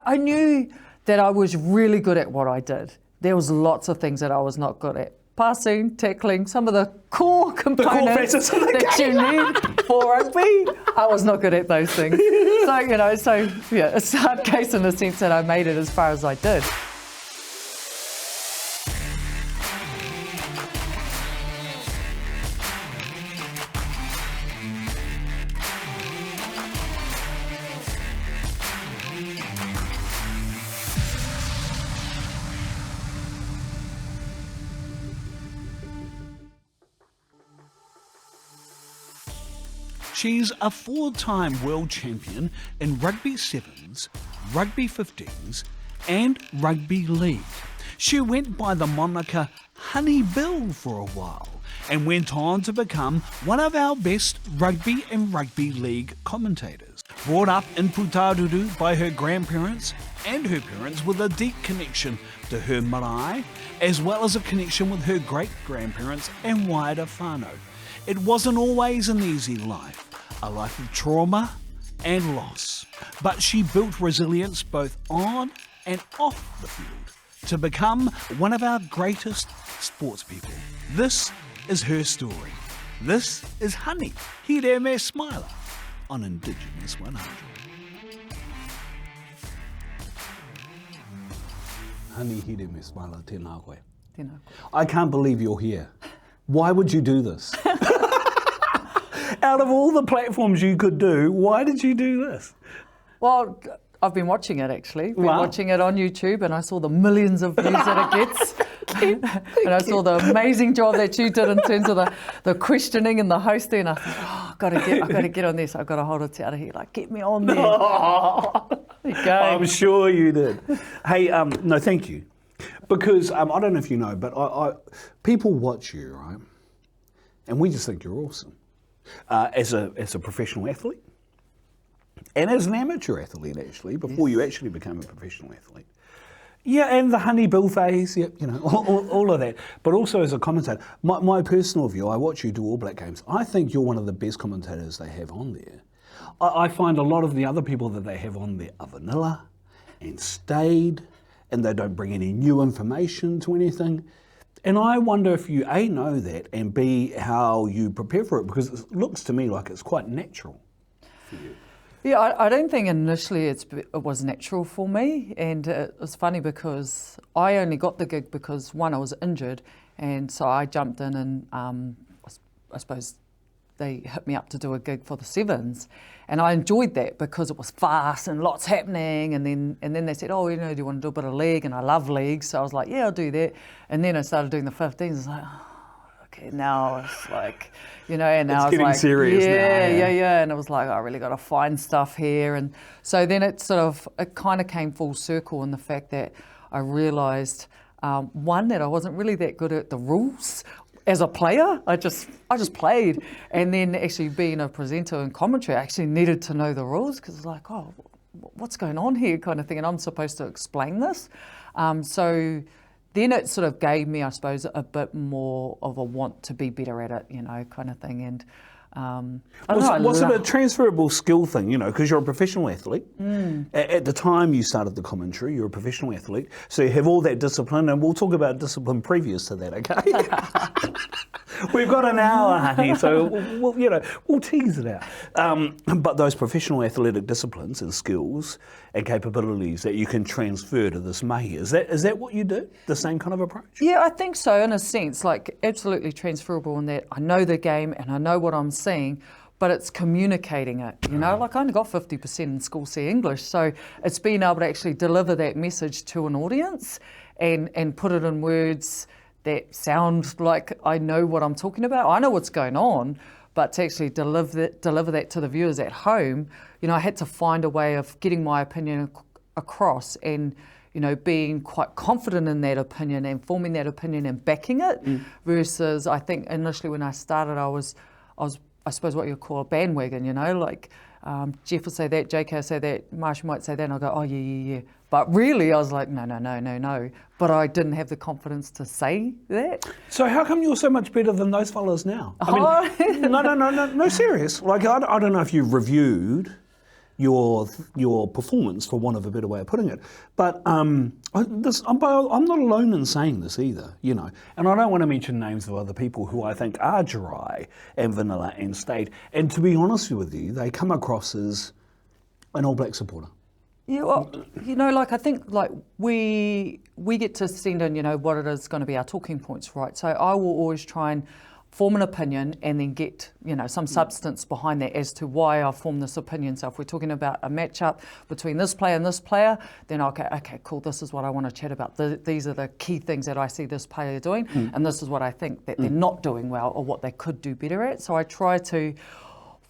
I knew that I was really good at what I did. There was lots of things that I was not good at. Passing, tackling, some of the core components that you need for rugby, I was not good at those things. So, it's a hard case in the sense that I made it as far as I did. She's a 4-time world champion in Rugby Sevens, Rugby 15s and Rugby League. She went by the moniker Honey Bill for a while and went on to become one of our best rugby and rugby league commentators. Brought up in Putaruru by her grandparents and her parents with a deep connection to her marae, as well as a connection with her great-grandparents and wider whānau. It wasn't always an easy life. A life of trauma and loss. But she built resilience both on and off the field to become one of our greatest sports people. This is her story. This is Honey Hireme-Smiler on Indigenous 100. Honey Hireme-Smiler, tēnā koe. Tēnā koe. I can't believe you're here. Why would you do this? Out of all the platforms you could do, why did you do this? Well, I've been watching it actually. Watching it on YouTube, and I saw the millions of views that it gets. And I saw the amazing job that you did in terms of the questioning and the hosting. And I thought, I've got to get on this. I've got to hold it out of here. Like, get me on there. There you go. I'm sure you did. Hey, no, thank you. Because I don't know if you know, but people watch you, right? And we just think you're awesome. As a professional athlete and as an amateur athlete, actually, before you actually became a professional athlete. Yeah, and the honey bill phase, yeah, all of that. But also as a commentator, my personal view, I watch you do All Black games. I think you're one of the best commentators they have on there. I find a lot of the other people that they have on there are vanilla and staid, and they don't bring any new information to anything. And I wonder if you A, know that, and B, how you prepare for it, because it looks to me like it's quite natural for you. Yeah, I don't think initially it was natural for me, and it was funny because I only got the gig because, one, I was injured, and so I jumped in and I suppose they hit me up to do a gig for the Sevens, and I enjoyed that because it was fast and lots happening, and then they said, do you want to do a bit of league? And I love league, so I was like, yeah, I'll do that. And then I started doing the 15s. I was like, okay, now it's like, and now it's getting serious now. Yeah, and it was like, I really got to find stuff here. And so then it kind of came full circle in the fact that I realised, one, that I wasn't really that good at the rules. As a player, I just played, and then actually being a presenter and commentary, I actually needed to know the rules because it's like, what's going on here, kind of thing, and I'm supposed to explain this. So then it sort of gave me, I suppose, a bit more of a want to be better at it, kind of thing. And was it a transferable skill thing, because you're a professional athlete? At the time you started the commentary, you're a professional athlete, so you have all that discipline, and we'll talk about discipline previous to that, okay? We've got an hour, honey, so we'll tease it out. But those professional athletic disciplines and skills and capabilities that you can transfer to this mahi, is that what you do? The same kind of approach? Yeah, I think so, in a sense, like absolutely transferable in that I know the game and I know what I'm seeing, but it's communicating it, like I only got 50% in school C English, so it's being able to actually deliver that message to an audience and put it in words that sound like I know what I'm talking about. I know what's going on, but to actually deliver that to the viewers at home, I had to find a way of getting my opinion across and, being quite confident in that opinion and forming that opinion and backing it versus I think initially when I started, I was I suppose what you call a bandwagon, like Jeff will say that, JK will say that, Marsh might say that, and I'll go, oh yeah. But really, I was like, no. But I didn't have the confidence to say that. So how come you're so much better than those fellas now? I mean, no, serious. Like, I don't know if you've reviewed your performance, for want of a better way of putting it. But I'm not alone in saying this either, you know. And I don't want to mention names of other people who I think are dry and vanilla and staid. And to be honest with you, they come across as an All Black supporter. Yeah, well, you know, like I think like we get to send in, you know, what it is going to be our talking points, right? So I will always try and form an opinion and then get, you know, some substance behind that as to why I formed this opinion. So if we're talking about a matchup between this player and this player, then okay, cool, this is what I want to chat about. These are the key things that I see this player doing, and this is what I think that they're not doing well or what they could do better at. So I try to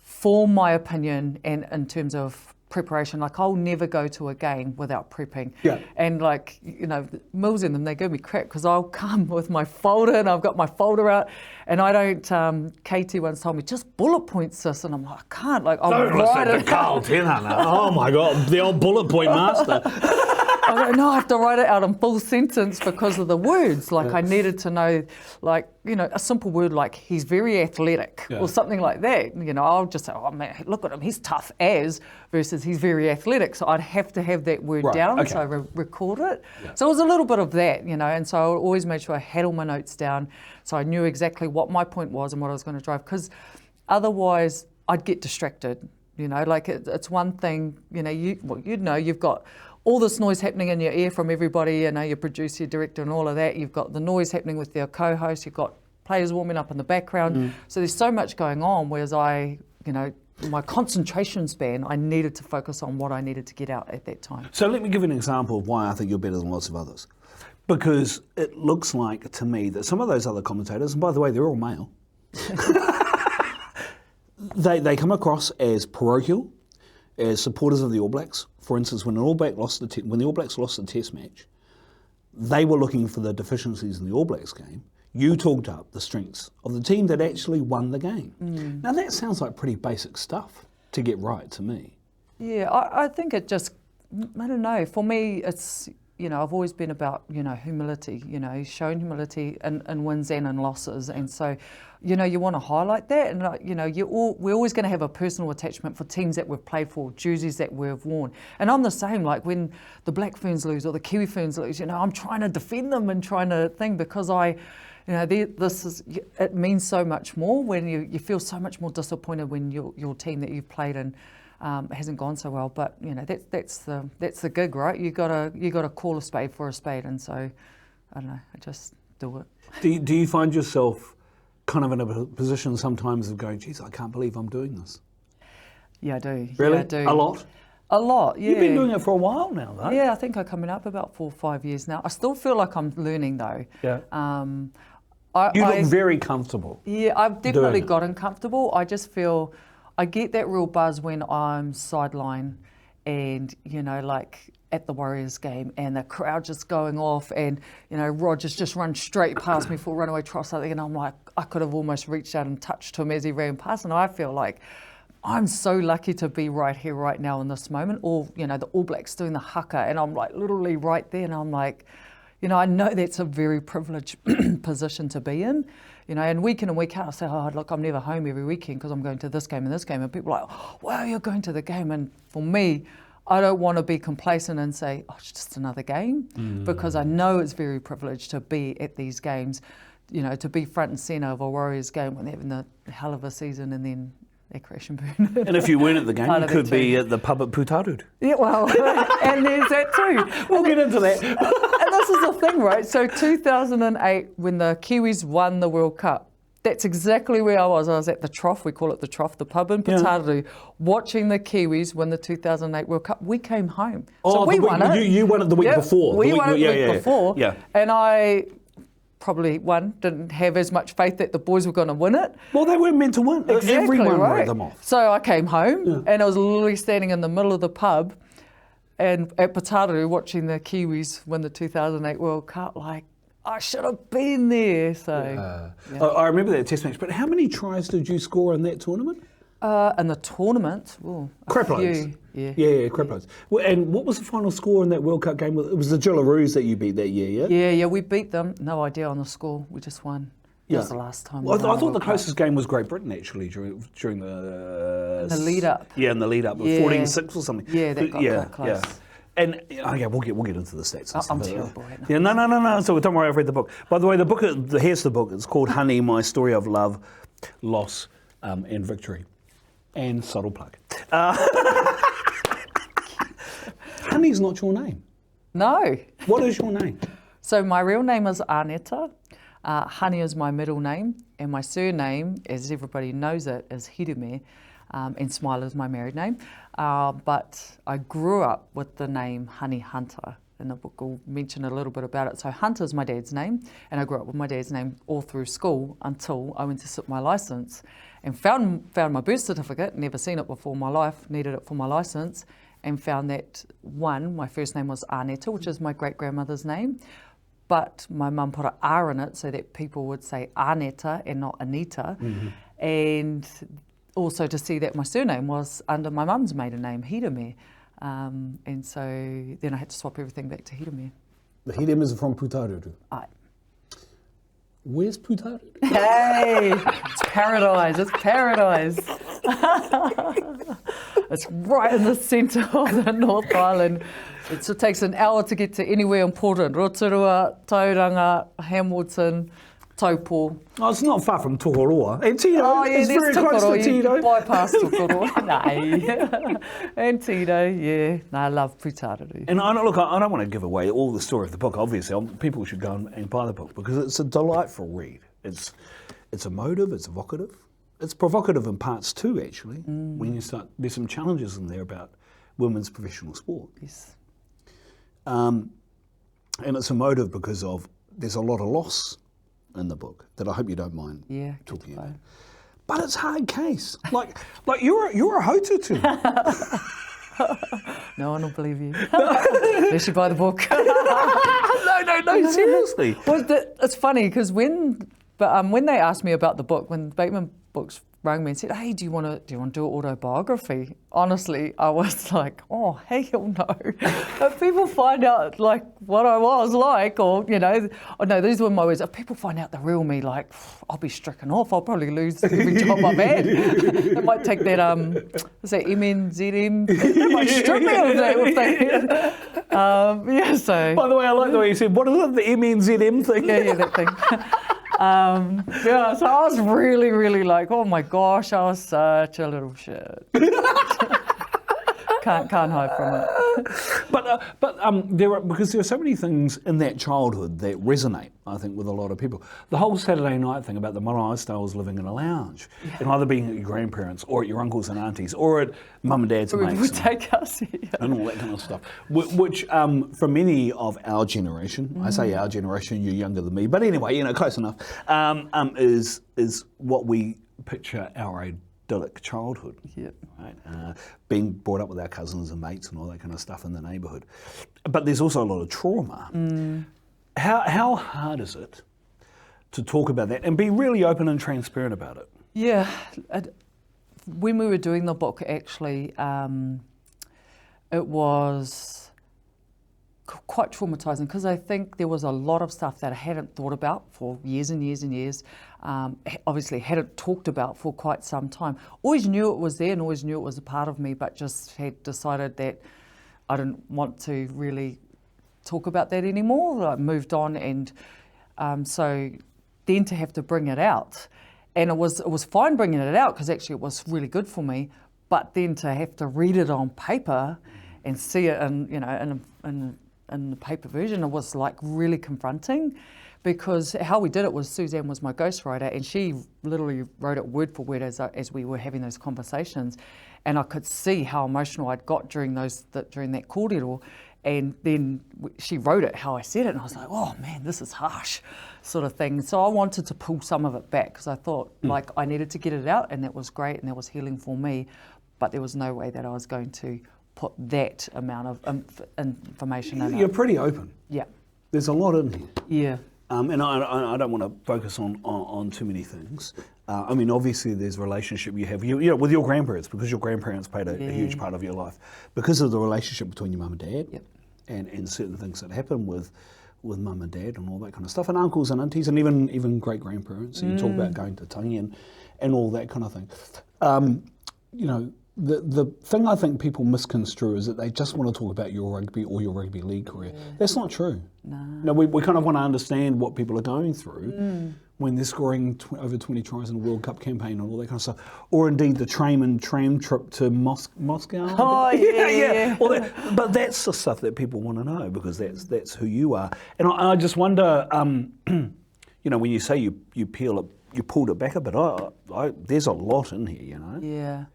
form my opinion and in terms of preparation. Like I'll never go to a game without prepping. Yeah. And like, you know, Mills and them, they give me crap because I'll come with my folder and I've got my folder out and I don't, Katie once told me, just bullet points this, and I'm like, I can't, like I'll write it Carl Tenhana. Oh my God, the old bullet point master. I go, no, I have to write it out in full sentence because of the words. Like I needed to know, like, you know, a simple word like he's very athletic or something like that. You know, I'll just say, oh man, look at him, he's tough as versus he's very athletic. So I'd have to have that word down, so I record it. Yeah. So it was a little bit of that, you know, and so I always made sure I had all my notes down so I knew exactly what my point was and what I was going to drive, because otherwise I'd get distracted. You know, like it's one thing, you know, you've got all this noise happening in your ear from everybody, you know, your producer, your director and all of that. You've got the noise happening with your co-host, you've got players warming up in the background. So there's so much going on, whereas my concentration span, I needed to focus on what I needed to get out at that time. So let me give you an example of why I think you're better than lots of others. Because it looks like to me that some of those other commentators, and by the way, they're all male, they come across as parochial, as supporters of the All Blacks. For instance, when the All Blacks lost the Test match, they were looking for the deficiencies in the All Blacks game. You talked up the strengths of the team that actually won the game. Now that sounds like pretty basic stuff to get right to me. Yeah, I think it just, I don't know, for me it's, you know, I've always been about, you know, humility, you know, showing humility in wins and in losses. And so, you know, you want to highlight that. And, you know, we're always going to have a personal attachment for teams that we've played for, jerseys that we've worn. And I'm the same, like when the Black Ferns lose or the Kiwi Ferns lose, you know, I'm trying to defend them and trying to think because you know, it means so much more when you feel so much more disappointed when your team that you've played in hasn't gone so well, but you know that's the gig, right? You gotta call a spade for a spade, and so I don't know. I just do it. Do you find yourself kind of in a position sometimes of going, geez, I can't believe I'm doing this? Yeah, I do. Really? Yeah, I do. A lot? A lot, yeah. You've been doing it for a while now, though. Yeah, I think I'm coming up about 4 or 5 years now. I still feel like I'm learning, though. Yeah. You look very comfortable. Yeah, I've definitely gotten comfortable. I just feel I get that real buzz when I'm sideline and, you know, like at the Warriors game and the crowd just going off and, you know, Rogers just run straight past me for a runaway try or something, and I'm like, I could have almost reached out and touched him as he ran past, and I feel like I'm so lucky to be right here, right now in this moment. Or, you know, the All Blacks doing the haka and I'm like literally right there and I'm like, you know, I know that's a very privileged position to be in, you know, and week in and week out I say, oh, look, I'm never home every weekend because I'm going to this game and this game. And people are like, oh, wow, you're going to the game. And for me, I don't want to be complacent and say, oh, it's just another game, because I know it's very privileged to be at these games, you know, to be front and centre of a Warriors game when they're having the hell of a season and then they crash and burn. And if you weren't at the game, you could be at the pub at Putarud. Yeah, well, and there's that too. We'll get into that. And this is the thing, right? So 2008, when the Kiwis won the World Cup, that's exactly where I was. I was at the Trough, we call it the Trough, the pub in Putaruru, watching the Kiwis win the 2008 World Cup. We came home. So we won it. You won it the week before. We won it the week before. Yeah. And I probably, didn't have as much faith that the boys were going to win it. Well, they weren't meant to win. Exactly, Everyone right. wrote them off. So I came home and I was literally standing in the middle of the pub and at Putaruru watching the Kiwis win the 2008 World Cup, like, I should have been there. So I remember that test match, but how many tries did you score in that tournament? In the tournament, crap loads. Yeah, crap loads. Well, and what was the final score in that World Cup game? It was the Jillaroos that you beat that year, yeah? Yeah, we beat them. No idea on the score. We just won. That was the last time. Well, I thought the closest game was Great Britain actually during the lead up. Yeah, in the lead up, 14-6 or something. Yeah, that got quite close. Yeah. And we'll get into the stats. And I'm stuff. terrible right now. Yeah, no. So don't worry, I've read the book. By the way, here's the book. It's called Honey: My Story of Love, Loss, and Victory. And subtle plug. Honey's not your name. No. What is your name? So my real name is Aneta. Honey is my middle name, and my surname, as everybody knows it, is Hireme, and Smiler is my married name. But I grew up with the name Honey Hunter. In the book, I'll mention a little bit about it. So Hunter is my dad's name, and I grew up with my dad's name all through school until I went to sit my licence, and found my birth certificate. Never seen it before in my life. Needed it for my licence, and found that my first name was Aneta, which is my great grandmother's name. But my mum put an R in it so that people would say Aneta and not Anita. Mm-hmm. And also to see that my surname was under my mum's maiden name, Hireme. And so then I had to swap everything back to Hireme. The Hireme is from Putarudu. Aye. Where's Putarudu? Hey, it's paradise, it's paradise. It's right in the centre of the North Island. It takes an hour to get to anywhere important. Rotorua, Tauranga, Hamilton, Taupo. Oh, it's not far from Tokoroa. And Tito, it's very close to You Tito. bypass Tokoroa. Nay. And Tito, yeah. No, I love Putarudu. And I don't want to give away all the story of the book. Obviously, people should go and buy the book because it's a delightful read. It's emotive, it's evocative. It's provocative in parts too, actually. When you start, there's some challenges in there about women's professional sport. Yes. And it's emotive because there's a lot of loss in the book that I hope you don't mind talking about. But it's hard case. Like you're a Aotearoa. No one will believe you. Unless you buy the book. No, seriously. Well, it's funny because when they asked me about the book, when Bateman Books rang me and said, "Hey, do you want to do an autobiography?" Honestly, I was like, "Oh, hell no!" If people find out like what I was like, or no, these were my words. If people find out the real me, like, I'll be stricken off. I'll probably lose every job I've had. They might take that what's that MNZM? They might strip me of that if they. So. By the way, I like the way you said, "What is it? The MNZM thing?" Yeah, that thing. So I was really, really like, oh my gosh, I was such a little shit. Can't hide from it. But because there are so many things in that childhood that resonate, I think, with a lot of people. The whole Saturday night thing about the Marae styles living in a lounge, and either being at your grandparents or at your uncles and aunties or at mum and dad's mates. Would take us, and all that kind of stuff. Which for many of our generation, I say our generation, you're younger than me, but anyway, close enough, is what we picture our idyllic childhood. Yep. Right? Being brought up with our cousins and mates and all that kind of stuff in the neighbourhood. But there's also a lot of trauma. How hard is it to talk about that and be really open and transparent about it? Yeah. When we were doing the book, actually, it was quite traumatising because I think there was a lot of stuff that I hadn't thought about for years and years and years. Obviously hadn't talked about for quite some time. Always knew it was there and always knew it was a part of me, but just had decided that I didn't want to really talk about that anymore. I moved on, and so then to have to bring it out, and it was fine bringing it out because actually it was really good for me, but then to have to read it on paper and see it in the paper version, it was like really confronting. Because how we did it was Suzanne was my ghostwriter, and she literally wrote it word for word as we were having those conversations, and I could see how emotional I'd got during that kōrero, and then she wrote it how I said it, and I was like, oh man, this is harsh, sort of thing. So I wanted to pull some of it back because I thought like I needed to get it out, and that was great, and that was healing for me, but there was no way that I was going to put that amount of information in it. You're pretty open. Yeah. There's a lot in here. Yeah. And I don't want to focus on too many things. I mean, obviously, there's a relationship you have with your grandparents, because your grandparents played a huge part of your life. Because of the relationship between your mum and dad, and certain things that happen with with mum and dad and all that kind of stuff, and uncles and aunties, and even great grandparents. And you talk about going to tangi and all that kind of thing. You know, the thing I think people misconstrue is that they just want to talk about your rugby or your rugby league career. Yeah. That's not true. No, we kind of want to understand what people are going through when they're scoring over 20 tries in a World Cup campaign and all that kind of stuff. Or indeed the tram trip to Moscow. Oh, yeah. But that's the stuff that people want to know, because that's who you are. And I just wonder, you know, when you say you pulled it back a bit, there's a lot in here, you know. Yeah.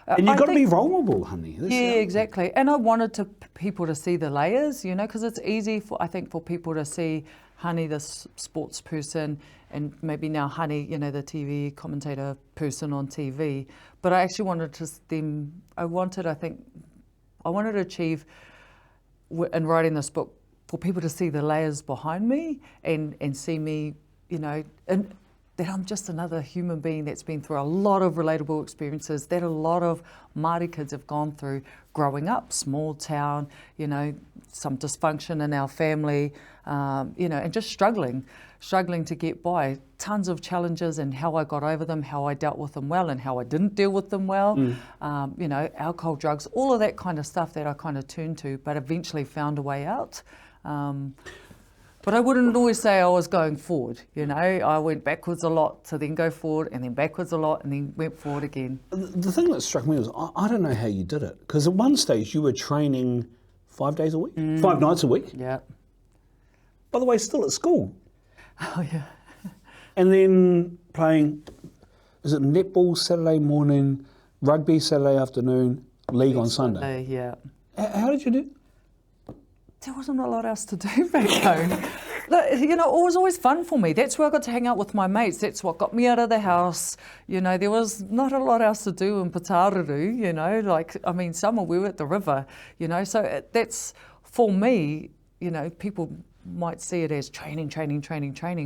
And you've got to be vulnerable, honey. Exactly. And I wanted people to see the layers, you know, because it's easy for people to see Honey, this sports person, and maybe now Honey, you know, the TV commentator person on TV. But I actually wanted to achieve in writing this book for people to see the layers behind me and see me, you know, and that I'm just another human being that's been through a lot of relatable experiences that a lot of Māori kids have gone through growing up, small town, you know, some dysfunction in our family, you know, and just struggling to get by. Tons of challenges and how I got over them, how I dealt with them well and how I didn't deal with them well. You know, alcohol, drugs, all of that kind of stuff that I kind of turned to, but eventually found a way out. But I wouldn't always say I was going forward, you know. I went backwards a lot to then go forward, and then backwards a lot and then went forward again. The thing that struck me was, I don't know how you did it, because at one stage you were training 5 days a week, 5 nights a week. Yeah. By the way, still at school. Oh, yeah. And then playing, is it netball Saturday morning, rugby Saturday afternoon, league on Sunday? Yeah. How did you do? There wasn't a lot else to do back home. You know, it was always fun for me. That's where I got to hang out with my mates. That's what got me out of the house. You know, there was not a lot else to do in Pataru, you know, like, I mean, summer we were at the river, you know, so that's, for me, you know, people might see it as training,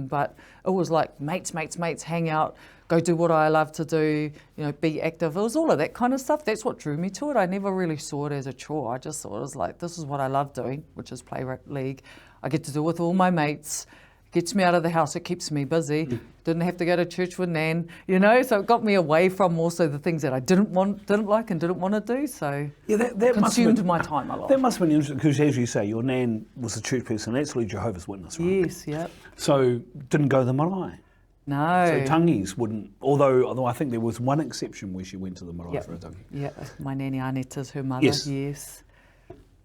but it was like mates, hang out, go do what I love to do, you know, be active. It was all of that kind of stuff. That's what drew me to it. I never really saw it as a chore. I just thought it was like, this is what I love doing, which is play league. I get to do it with all my mates. It gets me out of the house. It keeps me busy. Didn't have to go to church with Nan, you know, so it got me away from also the things that I didn't like and didn't want to do. So yeah, that consumed my time a lot. That must have been interesting, because as you say, your Nan was a church person, actually Jehovah's Witness, right? Yes, yeah. So didn't go to the marae. No. So tangis wouldn't, although I think there was one exception where she went to the marae for a tangi. Yeah, my nanny Aneta's her mother, yes.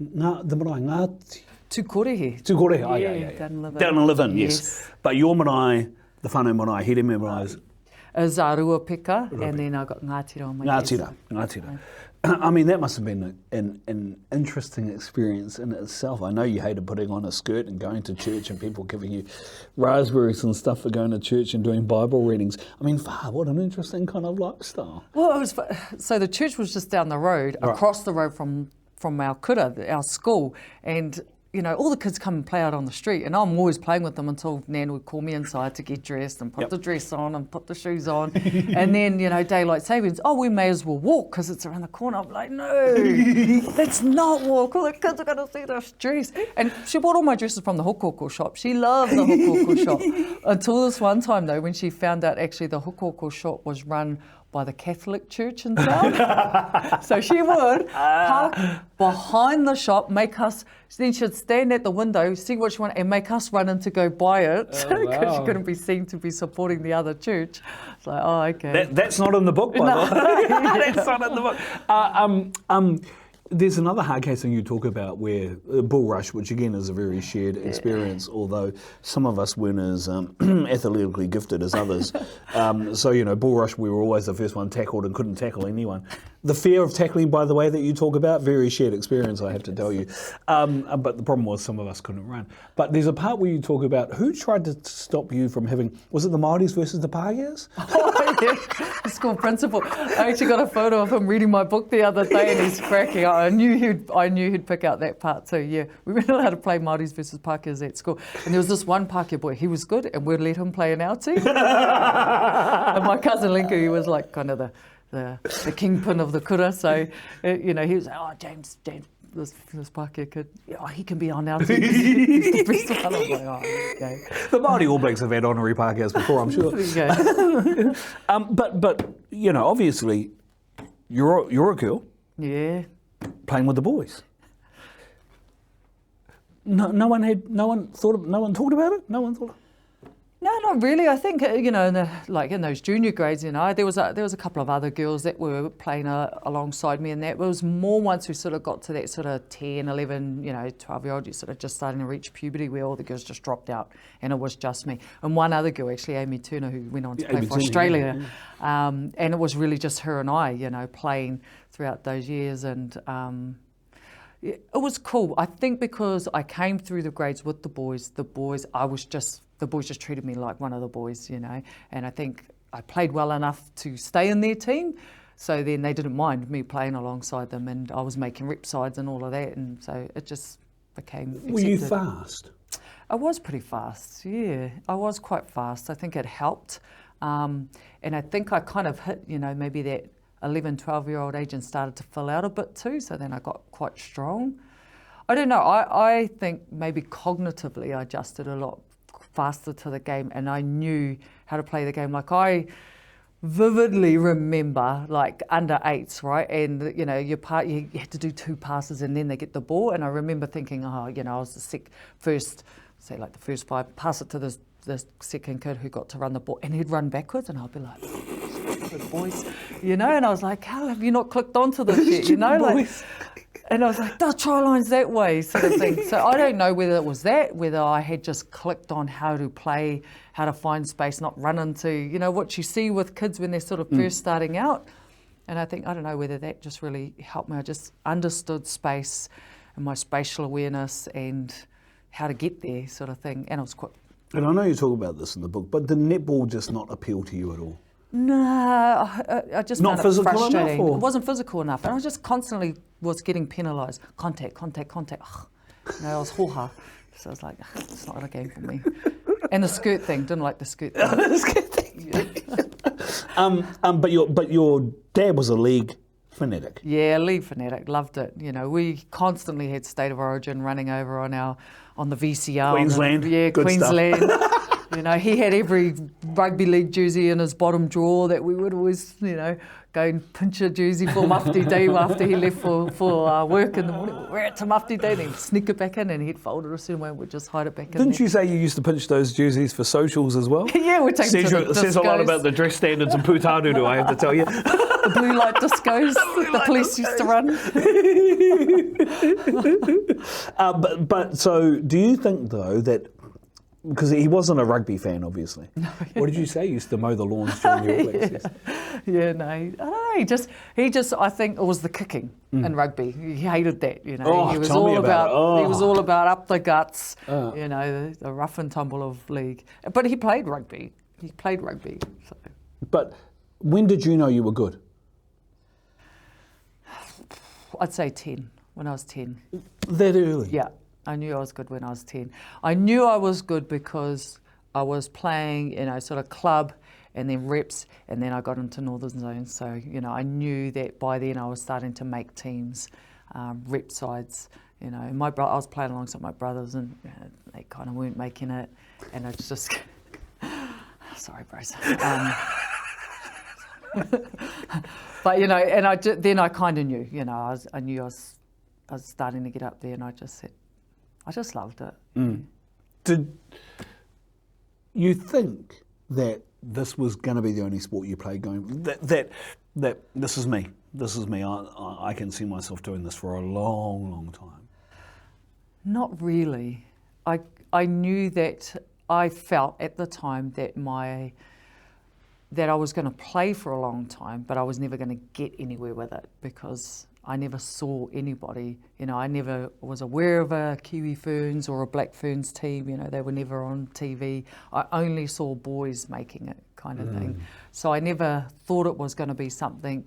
The marae, ngā... Tukorehe. Tukorehe, yeah. Down and live in, yes. But your marae, the whānau marae, Hireme marae is Arua Pika, and then I got Ngātira on my Ngātira. I mean, that must have been an interesting experience in itself. I know you hated putting on a skirt and going to church and people giving you raspberries and stuff for going to church and doing Bible readings. I mean, what an interesting kind of lifestyle. Well, it was, so the church was just down the road, across the road from our kura, our school, and you know, all the kids come and play out on the street, and I'm always playing with them until Nan would call me inside to get dressed and put the dress on and put the shoes on. And then, you know, daylight savings, we may as well walk because it's around the corner. I'm like, no, let's not walk. All the kids are going to see this dress. And she bought all my dresses from the hokoko shop. She loved the hokoko shop. Until this one time, though, when she found out actually the hokoko shop was run by the Catholic Church in town. So she would park behind the shop, make us, then she'd stand at the window, see what she wanted, and make us run in to go buy it, because she couldn't be seen to be supporting the other church. It's like, oh, okay. That's not in the book, by the way. That's not in the book. There's another hard case thing you talk about where bull rush, which again is a very shared experience, although some of us weren't as athletically gifted as others. So, you know, bull rush, we were always the first one tackled and couldn't tackle anyone. The fear of tackling, by the way, that you talk about, very shared experience, I have to tell you. But the problem was some of us couldn't run. But there's a part where you talk about who tried to stop you from having, was it the Māoris versus the Pākehās? Oh, yeah, the school principal. I actually got a photo of him reading my book the other day, and he's cracking up. I knew he'd pick out that part too. Yeah, we weren't allowed to play Māoris versus Pākehās at school, and there was this one Pākehā boy. He was good, and we'd let him play in our team. And my cousin Linka, he was like kind of the kingpin of the kura. So you know, he was like, James, this Pākehā kid, yeah, he can be on our team. He's the best one. I was like, oh, okay. The Māori All Blacks have had honorary Pākehās before, I'm sure. There you go. But you know, obviously, you're a girl Yeah. playing with the boys. No one talked about it. No one thought. No, not really. I think you know, in those junior grades, you know, there was a couple of other girls that were playing alongside me, and that was more once we sort of got to that sort of 10, 11, you know, 12-year-old, you sort of just starting to reach puberty, where all the girls just dropped out, and it was just me and one other girl, actually, Amy Turner, who went on to play for Australia, and it was really just her and I, you know, playing throughout those years, and it was cool. I think because I came through the grades with the boys the boys just treated me like one of the boys, you know, and I think I played well enough to stay in their team, so then they didn't mind me playing alongside them, and I was making rep sides and all of that, and so it just became accepted. Were you fast? I was pretty fast, yeah. I was quite fast. I think it helped, and I think I kind of hit, you know, maybe that 11, 12-year-old age and started to fill out a bit too, so then I got quite strong. I don't know, I think maybe cognitively I adjusted a lot faster to the game, and I knew how to play the game. Like, I vividly remember, like, under 8s, right, and you know, you had to do 2 passes and then they get the ball, and I remember thinking, oh, you know, I was the first 5, pass it to the second kid who got to run the ball, and he'd run backwards, and I'd be like, good boys, you know, and I was like, how have you not clicked onto this yet, you know, like. And I was like, the try line's that way, sort of thing. So I don't know whether it was that, whether I had just clicked on how to play, how to find space, not run into, you know, what you see with kids when they're sort of first starting out. And I don't know whether that just really helped me. I just understood space and my spatial awareness and how to get there, sort of thing. And it was quite. And I know you talk about this in the book, but did netball just not appeal to you at all? No, I just Not found it physical enough, frustrating. or? It wasn't physical enough, and I just constantly was getting penalised. Contact. Ugh. You know, I was ho-ha. So I was like, it's not a game for me. And the skirt thing, didn't like the skirt thing. The skirt thing. But your dad was a league fanatic. Yeah, league fanatic, loved it. You know, we constantly had State of Origin running over on the VCR. Queensland. Yeah, Good Queensland. stuff. You know, he had every rugby league jersey in his bottom drawer that we would always, you know, go and pinch a jersey for Mufti Day after he left for work in the morning. We're at to Mufti Day, then sneak it back in, and he'd fold it a certain way and we'd just hide it back in. Didn't you say you used to pinch those jerseys for socials as well? Yeah, we're taking to the says a lot discos. about the dress standards in Putaru, I have to tell you. The blue light discos the police used to run. But so do you think, though, that, because he wasn't a rugby fan, obviously. No. What did you say? He used to mow the lawns during your Blacks? Yeah, no. I don't know. He just. I think it was the kicking in rugby. He hated that. You know, Oh, he was tell me all about it. Oh. He was all about up the guts. You know, the rough and tumble of league. But he played rugby. So. But when did you know you were good? I'd say 10. When I was 10. That early? Yeah. I knew I was good when I was 10. I knew I was good because I was playing, you know, sort of club and then reps, and then I got into Northern Zone. So, you know, I knew that by then I was starting to make teams, rep sides. You know, I was playing alongside my brothers, and you know, they kind of weren't making it. And I just, sorry, bros. But you know, and then I kind of knew. You know, I knew I was starting to get up there, and I just said. I just loved it. Did you think that this was going to be the only sport you played going, that this is me, I can see myself doing this for a long, long time? Not really. I knew that, I felt at the time that that I was going to play for a long time, but I was never going to get anywhere with it because I never saw anybody, you know, I never was aware of a Kiwi Ferns or a Black Ferns team, you know, they were never on TV. I only saw boys making it, kind of thing. So I never thought it was going to be something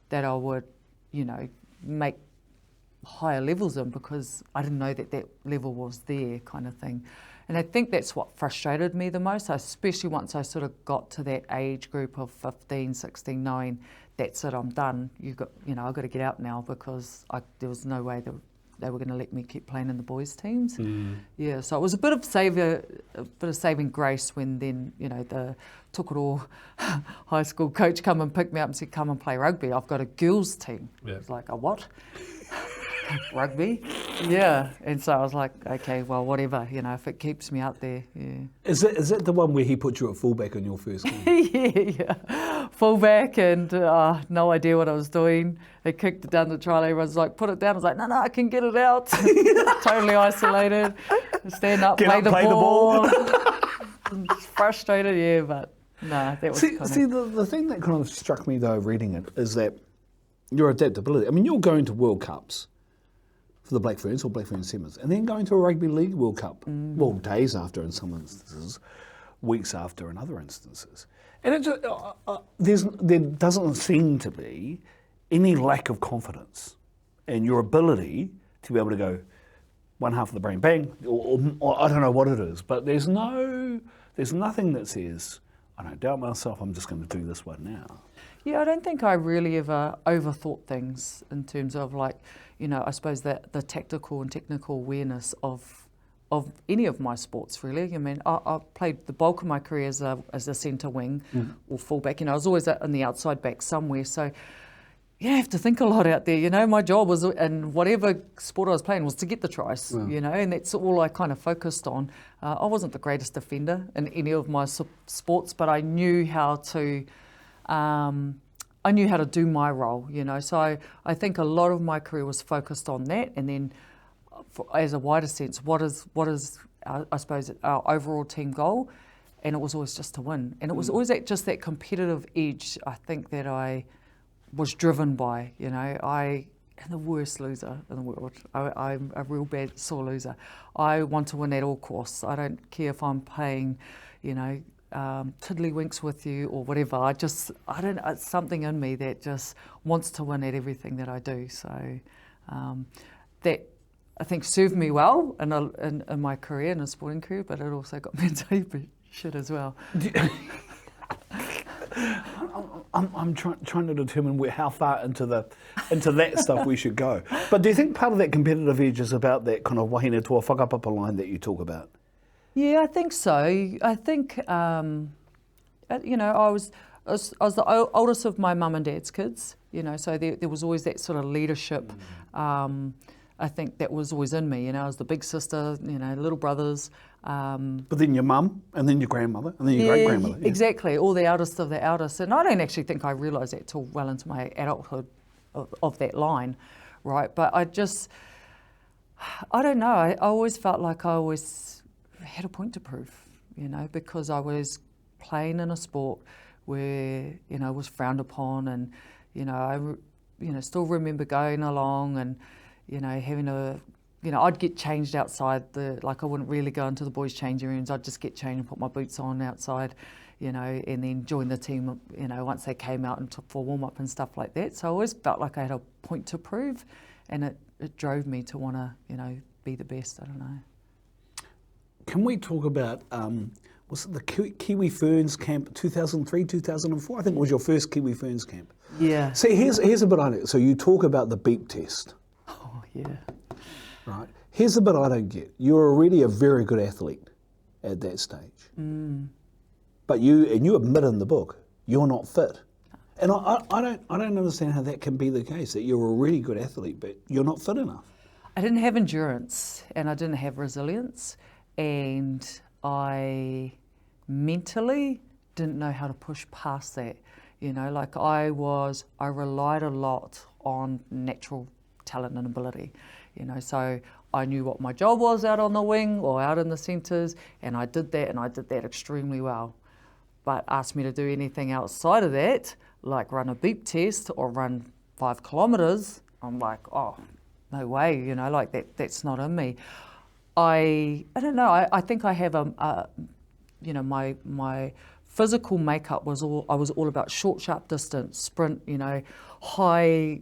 that I would, you know, make higher levels in, because I didn't know that that level was there, kind of thing. And I think that's what frustrated me the most, especially once I sort of got to that age group of 15, 16, knowing that's it, I'm done. I've got to get out now, because there was no way that they were going to let me keep playing in the boys' teams. Yeah, so it was a bit of saving grace when then, you know, the Tokoro high school coach come and picked me up and said, come and play rugby. I've got a girls' team. Yeah. I was like, a what? Rugby? Yeah. And so I was like, okay, well, whatever, you know, if it keeps me out there, yeah. Is that the one where he put you at fullback in your first game? yeah. Fullback and no idea what I was doing. They kicked it down the trial. Everyone's like, put it down. I was like, no, I can get it out. Totally isolated. Stand up, play the ball. Frustrated, yeah, but no, that was the thing that kind of struck me though reading it is that your adaptability. I mean, you're going to World Cups for the Black Ferns or Black Ferns Sevens, and then going to a Rugby League World Cup, well, days after in some instances, weeks after in other instances. And it just, there doesn't seem to be any lack of confidence in your ability to be able to go one half of the brain bang, or I don't know what it is, but there's nothing that says, I don't doubt myself, I'm just going to do this one now. Yeah, I don't think I really ever overthought things in terms of like, you know, I suppose that the tactical and technical awareness of any of my sports really. I mean, I played the bulk of my career as a centre wing or fullback. You know, I was always in the outside back somewhere. So you have to think a lot out there. You know, my job was, and whatever sport I was playing was to get the tries, you know, and that's all I kind of focused on. I wasn't the greatest defender in any of my sports, but I knew how to do my role, you know. So I think a lot of my career was focused on that, and then as a wider sense, what is I suppose our overall team goal, and it was always just to win, and it was always just that competitive edge. I think that I was driven by, you know. I am the worst loser in the world. I'm a real bad sore loser. I want to win at all costs. I don't care if I'm playing, you know, tiddlywinks with you or whatever. It's something in me that just wants to win at everything that I do. So that I think served me well in my career, in a sporting career, but it also got me into heap of shit as well. I'm trying to determine how far into that stuff we should go. But do you think part of that competitive edge is about that kind of wahine toa whakapapa line that you talk about? Yeah, I think so. I think, you know, I was the oldest of my mum and dad's kids, you know, so there was always that sort of leadership. I think that was always in me, you know. I was the big sister, you know, little brothers. But then your mum, and then your grandmother, and then your great-grandmother. Yeah. Exactly, all the eldest of the eldest. And I don't actually think I realised that till well into my adulthood of that line, right? But I don't know, I always felt like I always had a point to prove, you know, because I was playing in a sport where, you know, was frowned upon, and, you know, I still remember going along and, you know, having I'd get changed outside I wouldn't really go into the boys' changing rooms. I'd just get changed and put my boots on outside, you know, and then join the team, you know, once they came out and took for warm-up and stuff like that. So I always felt like I had a point to prove, and it drove me to want to, you know, be the best. I don't know. Can we talk about, was it the Kiwi Ferns camp 2003, 2004? I think it was your first Kiwi Ferns camp. Yeah. See, here's a bit I know. So you talk about the beep test. Oh, yeah. Right. Here's the bit I don't get. You're already a very good athlete at that stage. But you admit in the book, you're not fit. And I don't understand how that can be the case, that you're a really good athlete, but you're not fit enough. I didn't have endurance, and I didn't have resilience, and I mentally didn't know how to push past that. You know, like I relied a lot on natural talent and ability, you know, so I knew what my job was out on the wing or out in the centres, and I did that extremely well. But asked me to do anything outside of that, like run a beep test or run 5 kilometres, I'm like, oh, no way, you know, like that's not in me. I don't know, I think I have you know, my physical makeup was all about short, sharp distance, sprint, you know, high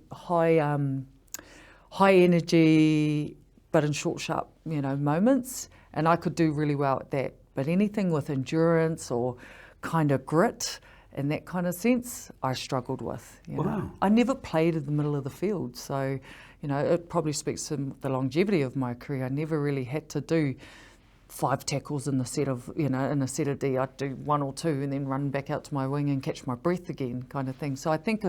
energy, but in short, sharp, you know, moments. And I could do really well at that. But anything with endurance or kind of grit in that kind of sense, I struggled with. You know? I never played in the middle of the field. So, You know, it probably speaks to the longevity of my career. I never really had to do 5 tackles in the set of, in a set of D. I'd do 1 or 2 and then run back out to my wing and catch my breath again, kind of thing. So I think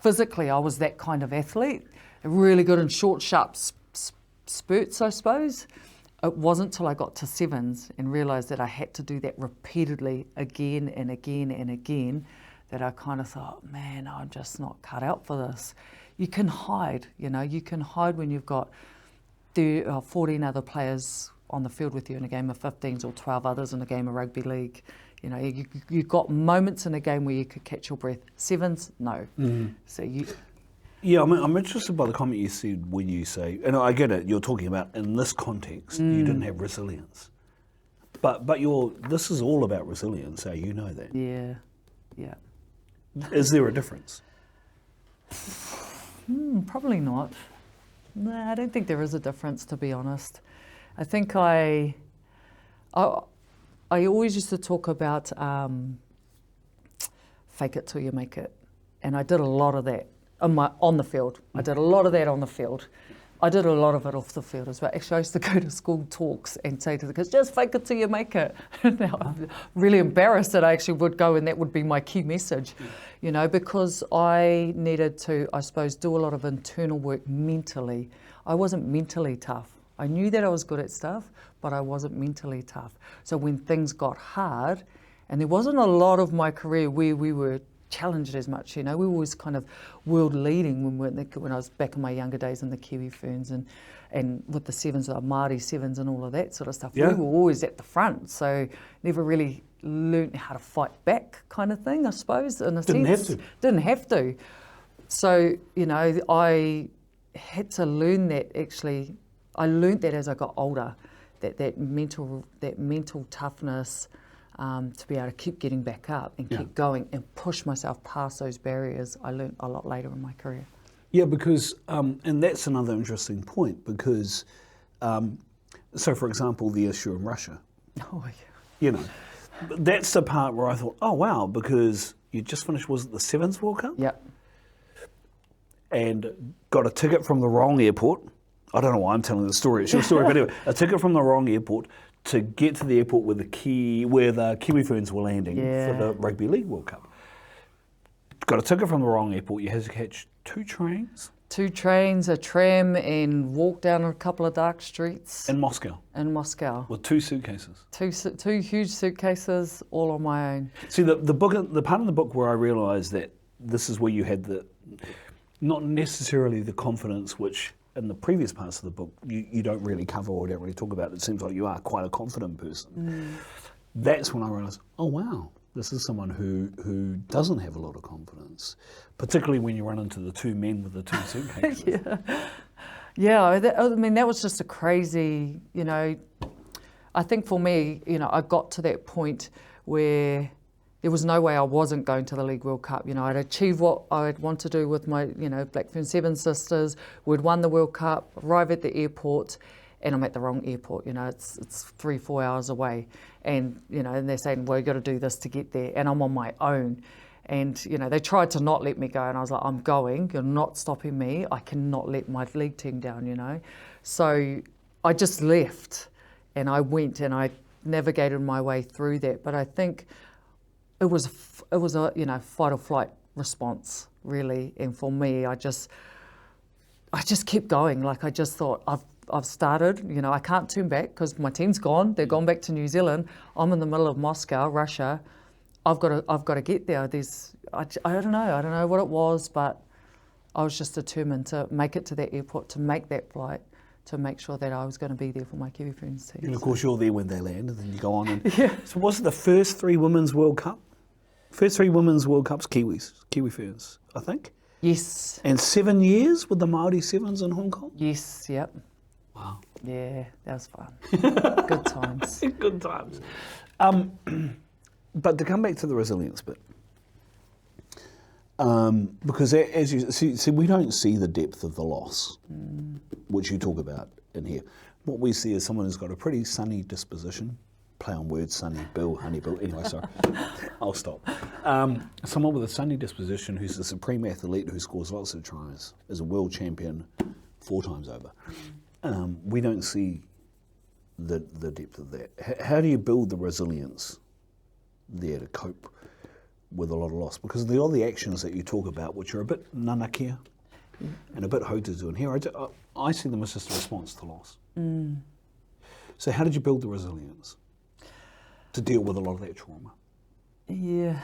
physically I was that kind of athlete, really good in short, sharp spurts, I suppose. It wasn't till I got to 7s and realised that I had to do that repeatedly again and again and again that I kind of thought, man, I'm just not cut out for this. You can hide, you can hide when you've got 14 other players on the field with you in a game of 15s or 12 others in a game of rugby league. You've got moments in a game where you could catch your breath. 7s, no. So Yeah, I'm interested by the comment you said when you say, and I get it, you're talking about in this context, you didn't have resilience. But this is all about resilience, you know that. Yeah. Is there a difference? Probably not. No, I don't think there is a difference, to be honest. I think I always used to talk about fake it till you make it. And I did a lot of that on the field. I did a lot of that on the field. I did a lot of it off the field as well. Actually, I used to go to school talks and say to the kids, just fake it till you make it. Now, I'm really embarrassed that I actually would go and that would be my key message, because I needed to, I suppose, do a lot of internal work mentally. I wasn't mentally tough. I knew that I was good at stuff, but I wasn't mentally tough. So when things got hard, and there wasn't a lot of my career where we were challenged as much, we were always kind of world leading when I was back in my younger days in the Kiwi Ferns and with the 7s, the Māori 7s and all of that sort of stuff. Yeah. We were always at the front, so never really learnt how to fight back kind of thing, I suppose, in a sense. Didn't have to. So, I had to learn that actually. I learnt that as I got older, that mental toughness, to be able to keep getting back up and keep going and push myself past those barriers, I learnt a lot later in my career. Yeah, because, and that's another interesting point, because, so for example, the issue in Russia. Oh, yeah. That's the part where I thought, oh, wow, because you just finished, was it the 7s World Cup? Yep. And got a ticket from the wrong airport. I don't know why I'm telling the story. It's your story, but anyway, a ticket from the wrong airport to get to the airport where the Kiwi Ferns were landing for the Rugby League World Cup. Got a ticket from the wrong airport. You had to catch 2 trains. 2 trains, a tram, and walk down a couple of dark streets. In Moscow. With 2 suitcases. 2 huge suitcases, all on my own. See, the part of the book where I realised that this is where you had not necessarily the confidence which in the previous parts of the book you don't really cover or don't really talk about. It seems like you are quite a confident person. That's when I realised, oh wow, this is someone who doesn't have a lot of confidence, particularly when you run into the 2 men with the 2 suitcases. That was just a crazy, I think for me, I got to that point where there was no way I wasn't going to the League World Cup. I'd achieved what I'd want to do with my, Blackfern 7 sisters. We'd won the World Cup, arrive at the airport, and I'm at the wrong airport. It's 3-4 hours away. And, and they're saying, well, you've got to do this to get there. And I'm on my own. And, they tried to not let me go. And I was like, I'm going. You're not stopping me. I cannot let my league team down, So I just left. And I went and I navigated my way through that. But I think it was a fight or flight response, really. And for me, I just kept going. Like I just thought, I've started. I can't turn back because my team's gone. They're gone back to New Zealand. I'm in the middle of Moscow, Russia. I've got to get there. I don't know what it was, but I was just determined to make it to that airport, to make that flight, to make sure that I was going to be there for my Kiwi Ferns team. And of course, you're there when they land, and then you go on. And So was it the first 3 Women's World Cup? First 3 Women's World Cups, Kiwi Ferns, I think? Yes. And 7 years with the Māori 7s in Hong Kong? Yes, yep. Wow. Yeah, that was fun. Good times. Good times. But to come back to the resilience bit, because as you see, we don't see the depth of the loss, which you talk about in here. What we see is someone who's got a pretty sunny disposition. Play on words, Sunny, Bill, Honey Bill. Anyway, sorry, I'll stop. Someone with a sunny disposition who's a supreme athlete who scores lots of tries, is a world champion, 4 times over. We don't see the depth of that. How do you build the resilience there to cope with a lot of loss? Because a lot of the actions that you talk about, which are a bit nanakia and a bit haututu, and here I see them as just a response to loss. So how did you build the resilience to deal with a lot of that trauma? Yeah,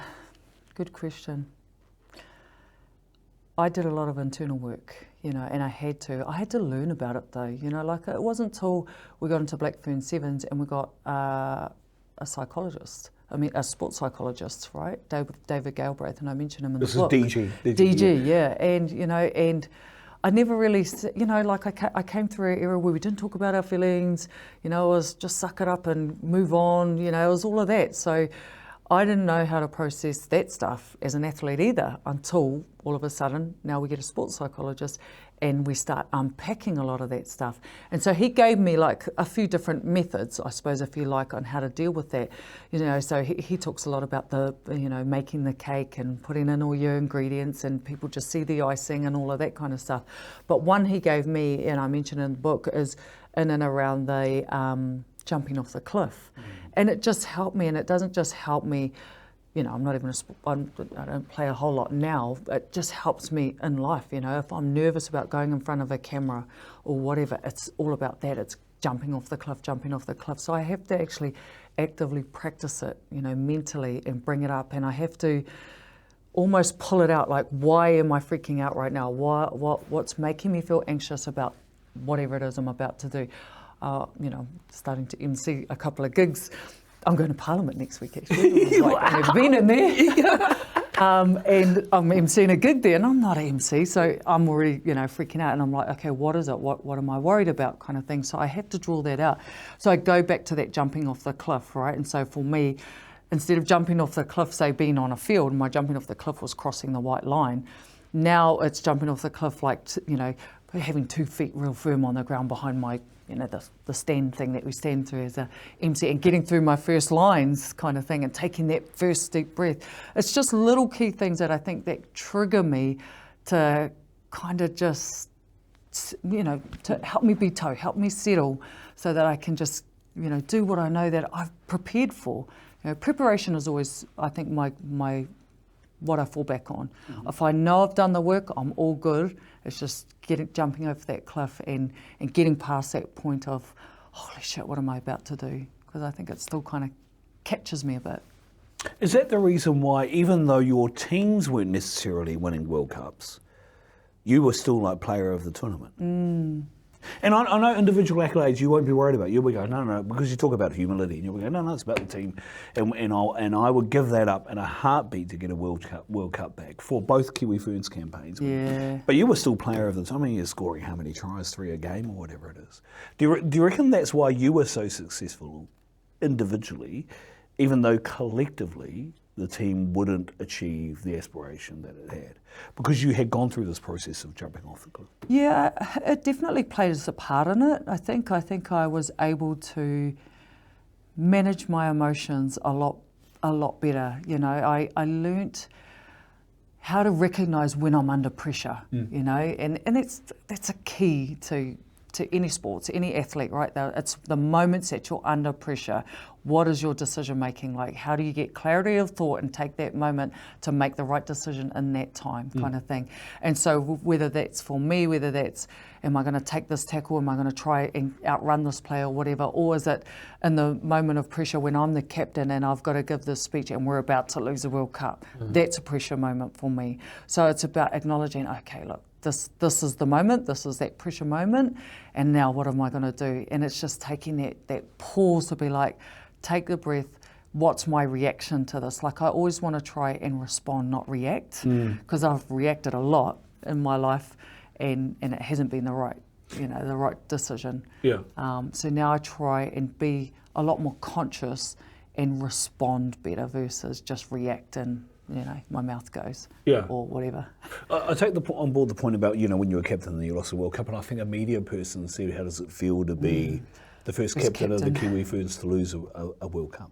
good question. I did a lot of internal work, you know, and I had to learn about it though, you know, like it wasn't until we got into Blackfern Sevens and we got a psychologist, a sports psychologist, right, David Galbraith, and I mentioned him in the book. This is DG, yeah, and, you know, and I never really, you know, like I came through an era where we didn't talk about our feelings, you know, it was just suck it up and move on, you know, it was all of that. So I didn't know how to process that stuff as an athlete either until all of a sudden now we get a sports psychologist and we start unpacking a lot of that stuff. And so he gave me like a few different methods, I suppose, if you like, on how to deal with that. You know, so he talks a lot about the, you know, making the cake and putting in all your ingredients and people just see the icing and all of that kind of stuff. But one he gave me, and I mentioned in the book, is in and around the jumping off the cliff. And it just helped me, and it doesn't just help me, you know, I don't play a whole lot now, it just helps me in life, you know, if I'm nervous about going in front of a camera or whatever, it's all about that, it's jumping off the cliff. So I have to actually actively practice it, you know, mentally and bring it up, and I have to almost pull it out, like, why am I freaking out right now? What's making me feel anxious about whatever it is I'm about to do? You know, starting to MC a couple of gigs. I'm going to Parliament next week, actually. I've never been in there. And I'm emceeing a gig there, and I'm not an MC, so I'm already, you know, freaking out. And I'm like, okay, what is it? What am I worried about, kind of thing? So I have to draw that out. So I go back to that jumping off the cliff, right? And so for me, instead of jumping off the cliff, say being on a field, my jumping off the cliff was crossing the white line. Now it's jumping off the cliff, like, you know, having 2 feet real firm on the ground behind my, you know, the stand thing that we stand through as a MC, and getting through my first lines, kind of thing, and taking that first deep breath. It's just little key things that I think that trigger me to kind of just, you know, to help me be help me settle, so that I can just, you know, do what I know that I've prepared for. You know, preparation is always, I think, my what I fall back on. If I know I've done the work, I'm all good. It's just jumping over that cliff and getting past that point of, holy shit, what am I about to do? Because I think it still kind of catches me a bit. Is that the reason why, even though your teams weren't necessarily winning World Cups, you were still like player of the tournament? And I know individual accolades you won't be worried about. You'll be going, no, because you talk about humility, and you'll be going, no, it's about the team. And I would give that up in a heartbeat to get a World Cup back for both Kiwi Ferns campaigns. Yeah. But you were still player of the time. I mean, you're scoring how many tries, 3 a game or whatever it is. Do you reckon that's why you were so successful individually, even though collectively the team wouldn't achieve the aspiration that it had? Because you had gone through this process of jumping off the cliff. Yeah, it definitely played a part in it. I think I was able to manage my emotions a lot better. You know, I learnt how to recognise when I'm under pressure. You know, and that's a key to any sports, any athlete, right? It's the moments that you're under pressure. What is your decision making like? How do you get clarity of thought and take that moment to make the right decision in that time, kind of thing? And so whether that's for me, whether that's, am I going to take this tackle, am I going to try and outrun this player or whatever, or is it in the moment of pressure when I'm the captain and I've got to give this speech and we're about to lose the World Cup? That's a pressure moment for me. So it's about acknowledging, okay, look, this is the moment, this is that pressure moment, and now what am I going to do? And it's just taking that pause to be like, take the breath, what's my reaction to this? Like, I always want to try and respond, not react, because I've reacted a lot in my life and it hasn't been the right decision. Yeah. So now I try and be a lot more conscious and respond better versus just react and, you know, my mouth goes, or whatever. I take on board the point about, you know, when you were captain and you lost the World Cup, and I think a media person said, how does it feel to be the first captain of the Kiwi Ferns to lose a World Cup?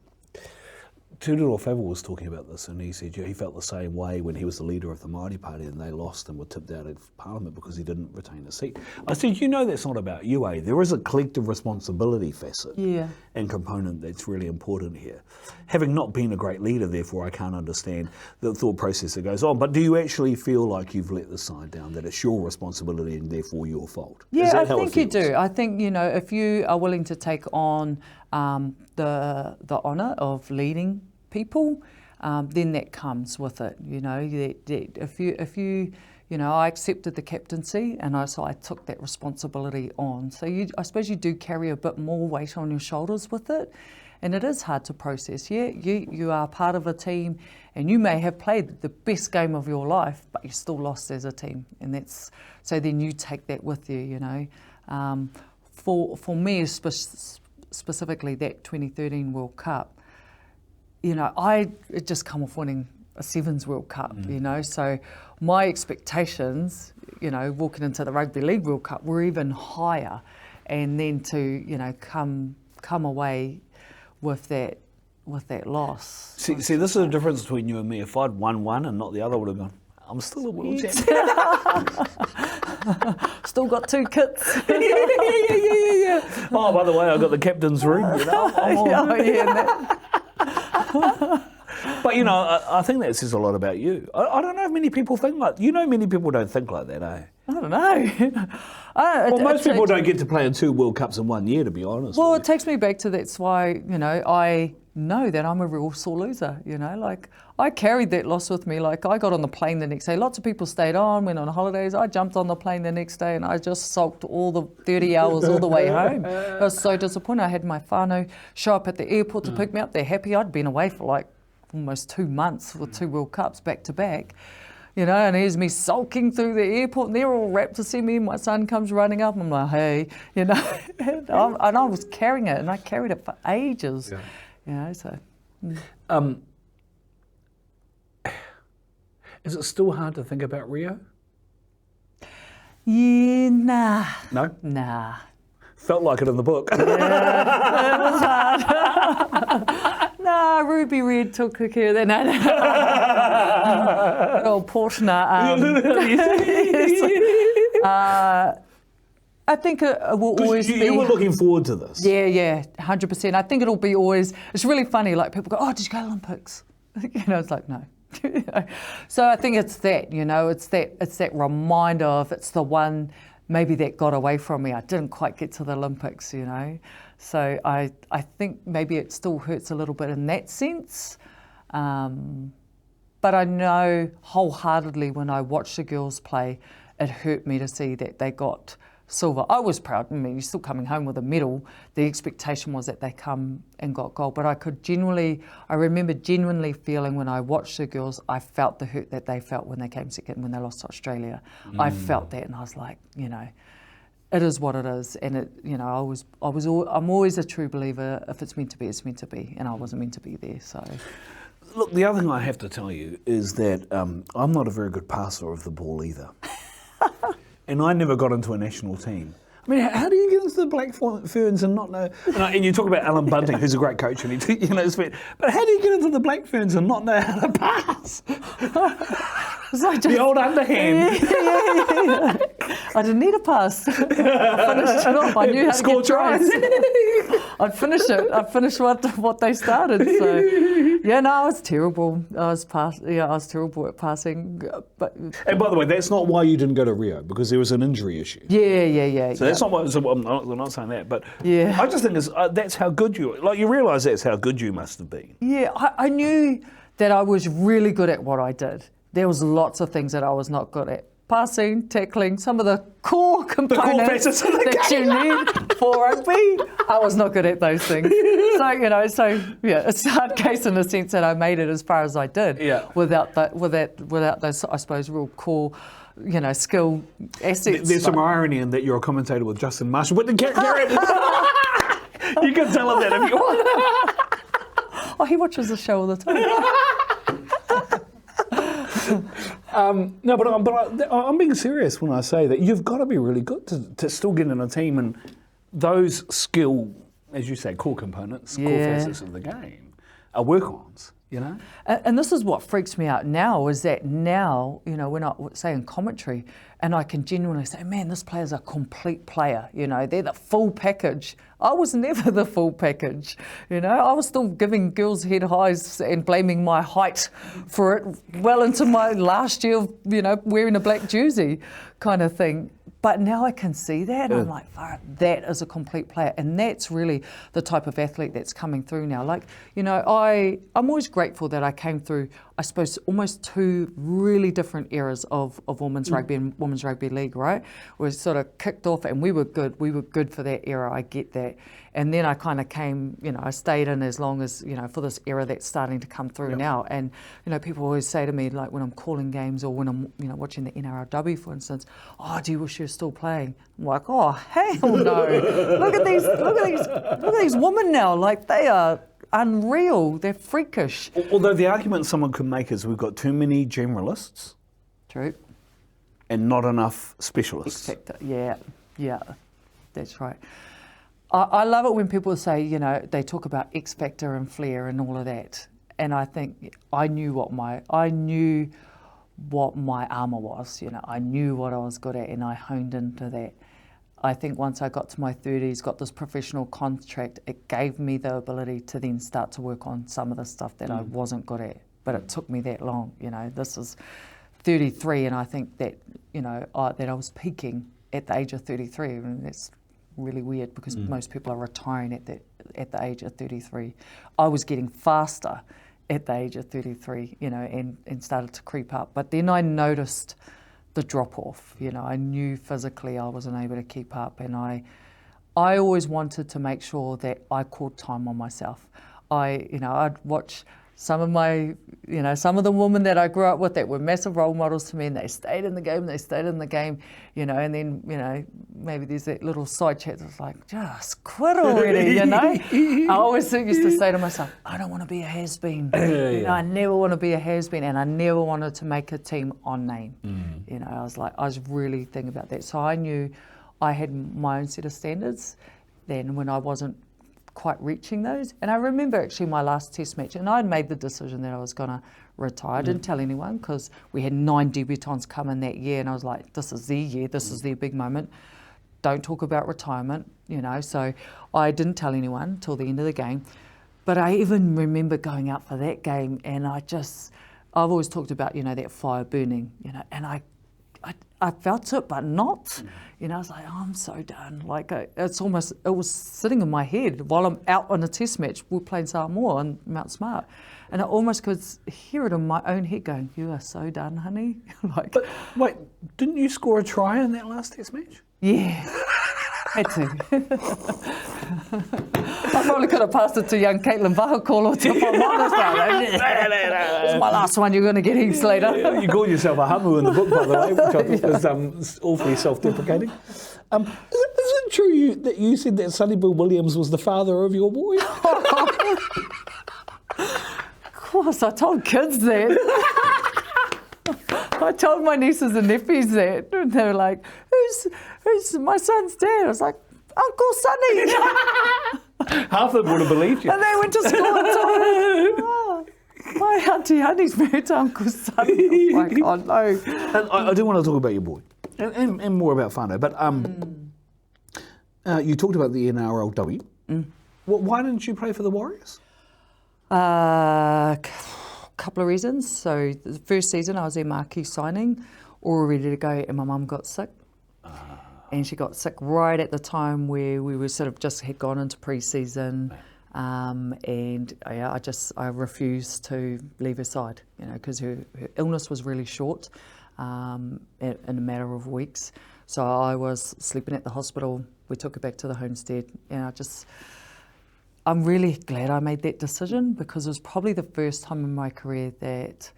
Tūriro Whewell was talking about this, and he said he felt the same way when he was the leader of the Māori Party and they lost and were tipped out of Parliament because he didn't retain a seat. I said, that's not about you, eh? There is a collective responsibility facet and component that's really important here. Having not been a great leader, therefore, I can't understand the thought process that goes on. But do you actually feel like you've let the side down, that it's your responsibility and therefore your fault? Yeah, I think you do. I think, if you are willing to take on the honour of leading people, then that comes with it. If you I accepted the captaincy, and so I took that responsibility on. So I suppose you do carry a bit more weight on your shoulders with it, and it is hard to process. Yeah, you are part of a team, and you may have played the best game of your life, but you still lost as a team, and so then you take that with you. For me specifically, that 2013 World Cup. I had just come off winning a Sevens World Cup, so my expectations, walking into the Rugby League World Cup were even higher, and then to, come away with that loss. See, this is the difference between you and me. If I'd won one and not the other, I would have gone, I'm still a world champion. Still got 2 kits. Yeah. Oh, by the way, I got the captain's ring, But, I think that says a lot about you. I don't know if many people think like... many people don't think like that, eh? I don't know. Most people don't get to play in 2 World Cups in 1 year, to be honest. Well, it takes me back to that's why, I know that I'm a real sore loser, I carried that loss with me. Like, I got on the plane the next day. Lots of people stayed on, went on holidays. I jumped on the plane the next day and I just sulked all the 30 hours all the way home. I was so disappointed. I had my whānau show up at the airport to pick me up. They're happy. I'd been away for like almost 2 months with 2 World Cups back to back. And here's me sulking through the airport, and they're all wrapped to see me. My son comes running up, and I'm like, hey, and I was carrying it, and I carried it for ages. So. Is it still hard to think about Rio? Yeah, nah. No? Nah. Felt like it in the book. Yeah, it was hard. Nah, Ruby Red took care of that. No. Oh, Portner. I think it will always be... You were looking forward to this. Yeah, 100%. I think it'll be always... It's really funny, like people go, oh, did you go to Olympics? It's like, no. So I think it's that, it's that reminder of it's the one maybe that got away from me. I didn't quite get to the Olympics, So I think maybe it still hurts a little bit in that sense. But I know wholeheartedly when I watched the girls play, it hurt me to see that they got silver. I was proud. I mean, you're still coming home with a medal. The expectation was that they come and got gold. But I remember genuinely feeling when I watched the girls, I felt the hurt that they felt when they came second, when they lost to Australia. I felt that, and I was like, it is what it is. And I'm always a true believer. If it's meant to be, it's meant to be. And I wasn't meant to be there. So. Look, the other thing I have to tell you is that I'm not a very good passer of the ball either. And I never got into a national team. I mean, how do you get into the Black Ferns and not know? And you talk about Alan Bunting, who's a great coach, and but how do you get into the Black Ferns and not know how to pass? It's like the old underhand. Yeah. I didn't need a pass. I finished it off. I knew how to get tries. I'd finish it. I'd finish what they started. So, yeah, no, I was terrible. I was terrible at passing. And by the way, that's not why you didn't go to Rio, because there was an injury issue. Yeah. So that's not why. So I'm not saying that, but yeah. I just think that's how good you are. Like, you realise that's how good you must have been. Yeah, I knew that I was really good at what I did. There was lots of things that I was not good at. Passing, tackling, some of the core components that you need for rugby. I was not good at those things. So it's a hard case in the sense that I made it as far as I did. Yeah. Without those, I suppose, real core, skill assets. There's some irony in that you're a commentator with Justin Marshall. But you can tell him that if you want. Oh, he watches the show all the time. No, but I'm being serious when I say that you've got to be really good to still get in a team, and those skill, as you say, core components, core facets of the game are work-ons, you know? And this is what freaks me out now, is that now, you know, when I say in commentary, and I can genuinely say, man, this player's a complete player, you know, they're the full package. I was never the full package, you know, I was still giving girls head highs and blaming my height for it well into my last year of, you know, wearing a black jersey kind of thing. But now I can see that, and I'm like, that is a complete player. And that's really the type of athlete that's coming through now. Like, you know, I'm always grateful that I came through, I suppose, almost two really different eras of women's rugby and women's rugby league, right? We sort of kicked off and we were good. We were good for that era, I get that. And then I kind of came, you know, I stayed in as long as, you know, for this era that's starting to come through now. And, you know, people always say to me, like when I'm calling games or when I'm, you know, watching the NRLW, for instance, oh, do you wish you were still playing? I'm like, oh, hell no. Look at these women now. Like, they are unreal. They're freakish. Although the argument someone could make is we've got too many generalists. True. And not enough specialists. X factor. Yeah, that's right. I love it when people say, you know, they talk about X factor and flair and all of that. And I think I knew what my armour was, you know, I knew what I was good at and I honed into that. I think once I got to my 30s, got this professional contract, it gave me the ability to then start to work on some of the stuff that I wasn't good at. But it took me that long, you know. This is 33 and I think that, you know, that I was peaking at the age of 33, and that's really weird because most people are retiring at the age of 33. I was getting faster at the age of 33, you know, and started to creep up. But then I noticed the drop off, you know, I knew physically I wasn't able to keep up, and I always wanted to make sure that I called time on myself. I'd watch some of the women that I grew up with that were massive role models to me, and they stayed in the game, you know, and then, you know, maybe there's that little side chat that's like, just quit already, you know. I always used to say to myself, I don't want to be a has-been. You know, I never want to be a has-been, and I never wanted to make a team on name. You know, I was really thinking about that. So I knew I had my own set of standards then when I wasn't quite reaching those. And I remember actually my last test match, and I'd made the decision that I was going to retire. I didn't tell anyone because we had 9 debutants come in that year, and I was like, this is their year, this is their big moment. Don't talk about retirement, you know. So I didn't tell anyone till the end of the game. But I even remember going out for that game, and I've always talked about, you know, that fire burning, you know, and I felt it, but not. You know, I was like, oh, I'm so done. Like, it was sitting in my head while I'm out on a test match. We're playing Samoa on Mount Smart. And I almost could hear it in my own head going, you are so done, honey. Like, but wait, didn't you score a try in that last test match? Yeah, had to. I probably could have passed it to young Caitlin Vahakol or to my honest. It's my last one, you're going to get heaps later. You called yourself a hamu in the book, by the way, which I thought was awfully self-deprecating. Is it true that you said that Sonny Bill Williams was the father of your boy? Of course, I told kids that. I told my nieces and nephews that, and they were like, who's my son's dad? I was like, Uncle Sonny. Half of them would have believed you. And they went to school and told me, oh, my Auntie Honey's married to Uncle Sonny. I was like, oh no. And I do want to talk about your boy, and more about whānau, but you talked about the NRLW. Why didn't you play for the Warriors? Couple of reasons. So the first season I was their marquee signing, all ready to go, and my mum got sick. And she got sick right at the time where we were sort of just had gone into pre-season, and I refused to leave her side, you know, because her illness was really short, in a matter of weeks. So I was sleeping at the hospital. We took her back to the homestead, and I'm really glad I made that decision, because it was probably the first time in my career that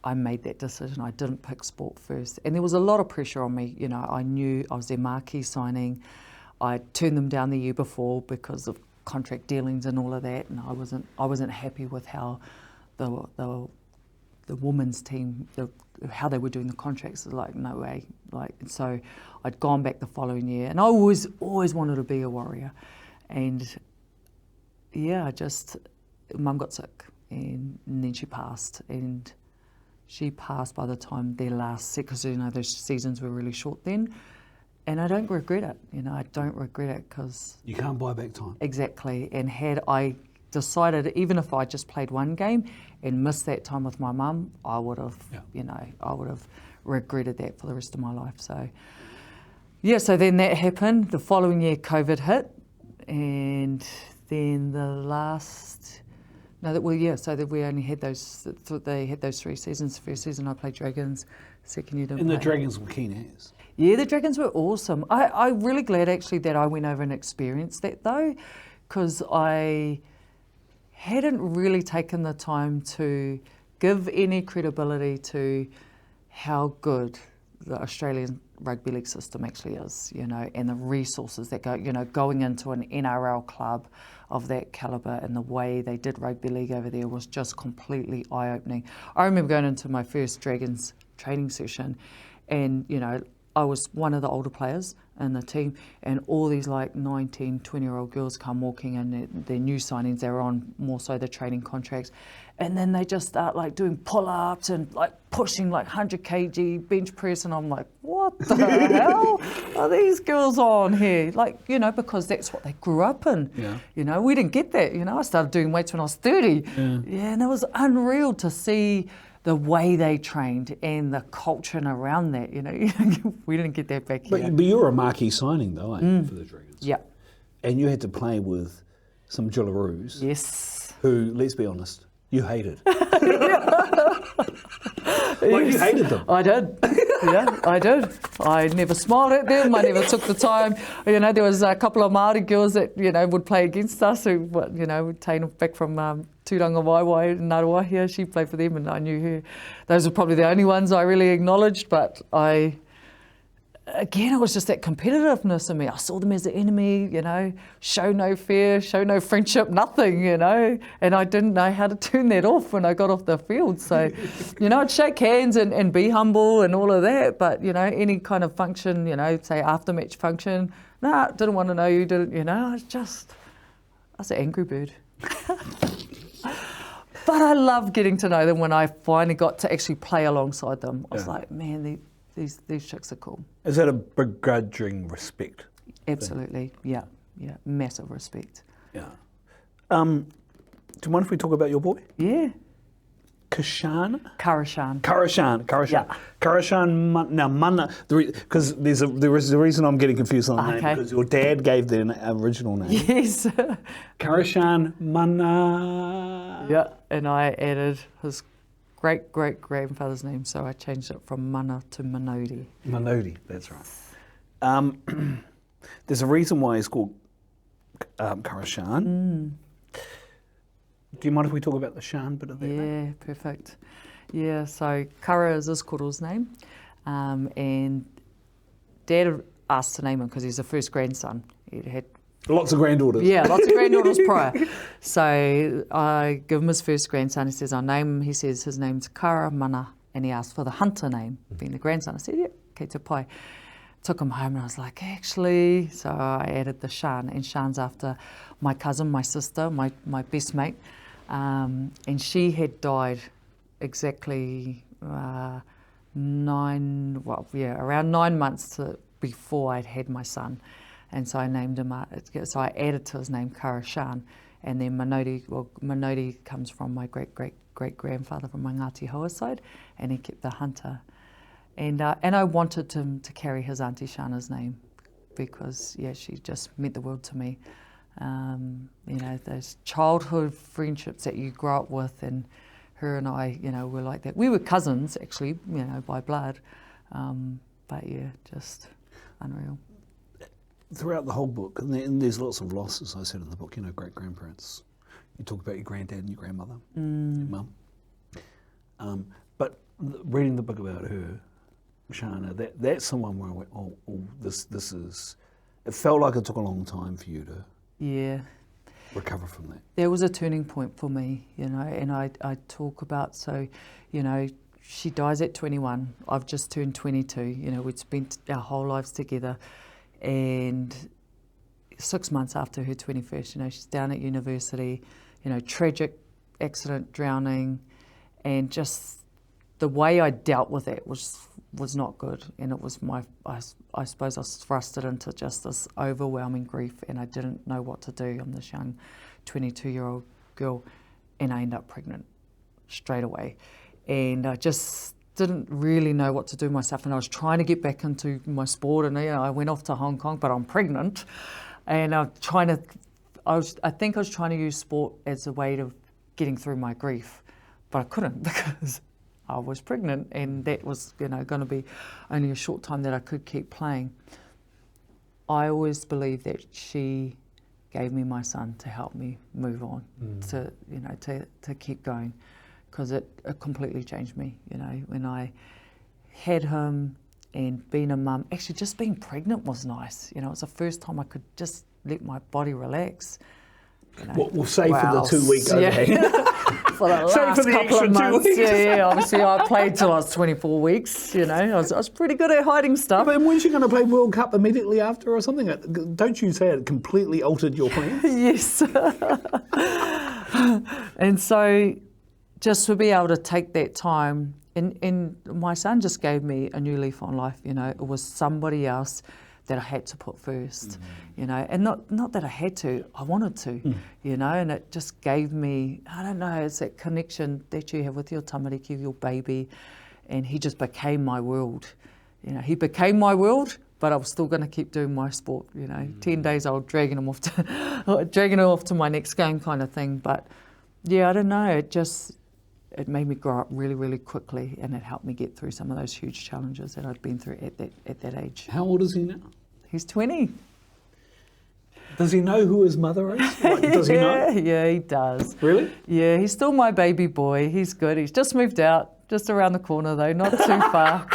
I made that decision. I didn't pick sport first. And there was a lot of pressure on me. You know, I knew I was their marquee signing. I turned them down the year before because of contract dealings and all of that, and I wasn't happy with how the women's team, how they were doing the contracts. Like, no way. Like, so I'd gone back the following year, and I always wanted to be a Warrior. And yeah, Mum got sick, and then she passed, and she passed by the time their last set, because those seasons were really short then. And I don't regret it, I don't regret it, because... You can't buy back time. Exactly, and had I decided, even if I just played one game and missed that time with my mum, I would have, I would have regretted that for the rest of my life. So, yeah, so then that happened. The following year, COVID hit, and then the last... so that we only had they had those 3 seasons. The first season I played Dragons, second year didn't And play. the Dragons were keen as. Yeah, the Dragons were awesome. I'm really glad actually that I went over and experienced that though, because I hadn't really taken the time to give any credibility to how good the Australian rugby league system actually is, and the resources that go, going into an NRL club of that calibre and the way they did rugby league over there was just completely eye-opening. I remember going into my first Dragons training session and, I was one of the older players in the team, and all these 19, 20-year-old girls come walking in, their new signings, they're on more so the training contracts, and then they just start doing pull-ups and pushing 100 kg bench press, and I'm like, what the hell are these girls on here? Because that's what they grew up in. Yeah. We didn't get that. I started doing weights when I was 30. Yeah, and it was unreal to see the way they trained and the culture around that, we didn't get that back here. But you were a marquee signing though, for the Dragons. Yeah. And you had to play with some Jillaroos. Yes. Who, let's be honest, you hated. You hated them. I did. Yeah, I did. I never smiled at them. I never took the time. There was a couple of Māori girls that, would play against us who, would take back from Tūranga Waiwai in Ngāruawāhia here. She played for them and I knew her. Those were probably the only ones I really acknowledged, but again, it was just that competitiveness in me. I saw them as the enemy, show no fear, show no friendship, nothing, and I didn't know how to turn that off when I got off the field. So, I'd shake hands and be humble and all of that, but, any kind of function, say after match function, didn't want to know you, didn't, I was an angry bird. But I loved getting to know them when I finally got to actually play alongside them. I was like, man, these chicks are cool. Is that a begrudging respect? Absolutely, yeah, massive respect. Yeah. Do you mind if we talk about your boy? Yeah. Karashan? Karashan. Yeah. Karashan, now Mana, because there is the reason I'm getting confused on the name, because your dad gave the original name. Yes. Karashan Mana. Yeah, and I added his great-great-grandfather's name, so I changed it from Mana to Manodi. Manodi, that's right. There's a reason why he's called Karashan. Do you mind if we talk about the Shan bit of that? Yeah, perfect. Yeah, so Kara is his koro's name, and Dad asked to name him because he's the first grandson. He had lots of granddaughters. Yeah, lots of granddaughters prior. So I give him his first grandson. He says, I'll name him. He says his name's Kara Mana, and he asked for the hunter name, being the grandson. I said, yeah, okay, te pai. Took him home and I was like, actually, so I added the Shan, and Shan's after my cousin, my sister, my best mate, and she had died exactly around 9 months before I'd had my son. And so I named him, so I added to his name Karashan, and then Manodi comes from my great-great-great-grandfather from my Ngāti Hoa side, and he kept the hunter. And I wanted him to carry his Auntie Shana's name because, yeah, she just meant the world to me. Those childhood friendships that you grow up with, and her and I, were like that. We were cousins, actually, by blood. But, yeah, just unreal. Throughout the whole book, and there's lots of losses, I said in the book, great-grandparents. You talk about your granddad and your grandmother, your mum. But reading the book about her, Shana, that's the one where I went, this is... It felt like it took a long time for you to recover from that. There was a turning point for me, and I talk about, she dies at 21. I've just turned 22. We'd spent our whole lives together. And 6 months after her 21st, she's down at university. tragic accident, drowning, and just the way I dealt with it was not good. And it was I suppose I was thrusted into just this overwhelming grief, and I didn't know what to do. I'm this young 22-year-old girl, and I end up pregnant straight away. And I just didn't really know what to do myself, and I was trying to get back into my sport, and I went off to Hong Kong, but I'm pregnant, and I think I was trying to use sport as a way of getting through my grief, but I couldn't because I was pregnant, and that was going to be only a short time that I could keep playing. I always believed that she gave me my son to help me move on, to keep going, because it completely changed me. When I had him and being a mum, actually just being pregnant was nice. It was the first time I could just let my body relax. We'll say for the 2 weeks overhang. For the last couple of months, obviously I played till I was 24 weeks, I was pretty good at hiding stuff. But weren't you going to play World Cup immediately after or something? Don't you say it completely altered your plans? Yes. And so just to be able to take that time, and my son just gave me a new leaf on life, it was somebody else that I had to put first, and not that I had to, I wanted to, and it just gave me, I don't know, it's that connection that you have with your tamariki, your baby, and he just became my world. He became my world, but I was still going to keep doing my sport, 10 days old, dragging him off to my next game kind of thing. But yeah, I don't know, it made me grow up really, really quickly, and it helped me get through some of those huge challenges that I'd been through at that age. How old is he now? He's 20. Does he know who his mother is? Does he know? Yeah, he does. Really? Yeah, he's still my baby boy. He's good. He's just moved out, just around the corner though, not too far.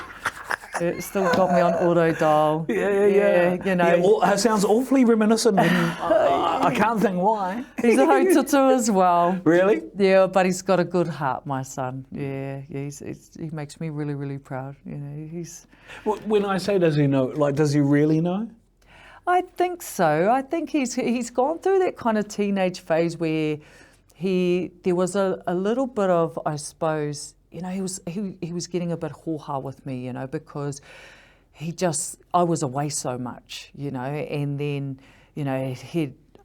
It's still got me on auto dial. Yeah. It sounds awfully reminiscent, and I can't think why. He's a Aotearoa as well. Really? Yeah, but he's got a good heart, my son. Yeah, he makes me really, really proud. He's. When I say does he know, does he really know? I think so. I think he's gone through that kind of teenage phase where there was a little bit of, I suppose, he was getting a bit hoha with me, because I was away so much, and then,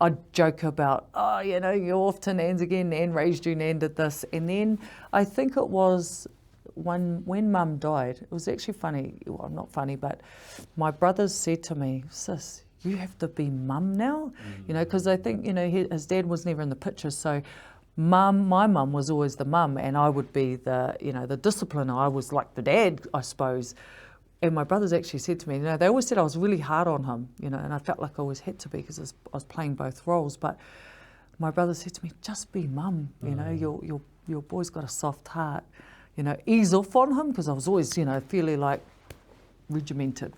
I'd joke about, you're off to Nan's again, Nan raised you, Nan did this. And then I think it was when Mum died, it was actually funny, well, not funny, but my brothers said to me, sis, you have to be Mum now, because I think, his dad was never in the picture, so my mum was always the mum, and I would be the discipliner. I was like the dad, I suppose. And my brothers actually said to me, they always said I was really hard on him, and I felt like I always had to be because I was playing both roles. But my brother said to me, just be Mum, your boy's got a soft heart, ease off on him, because I was always, fairly like regimented,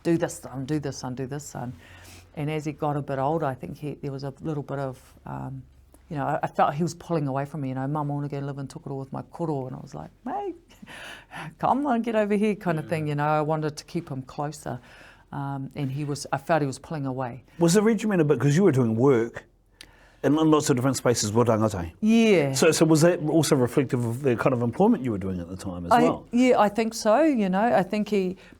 do this son, do this son, do this son. And as he got a bit older, I think there was a little bit of, I felt he was pulling away from me, Mum, I want to go live in Tokoroa with my koro, and I was like, mate, come on, get over here kind of thing, I wanted to keep him closer, and I felt he was pulling away. Was the regiment a bit, because you were doing work in lots of different spaces with rangatai? Yeah. So was that also reflective of the kind of employment you were doing at the time as well? Yeah, I think so, I think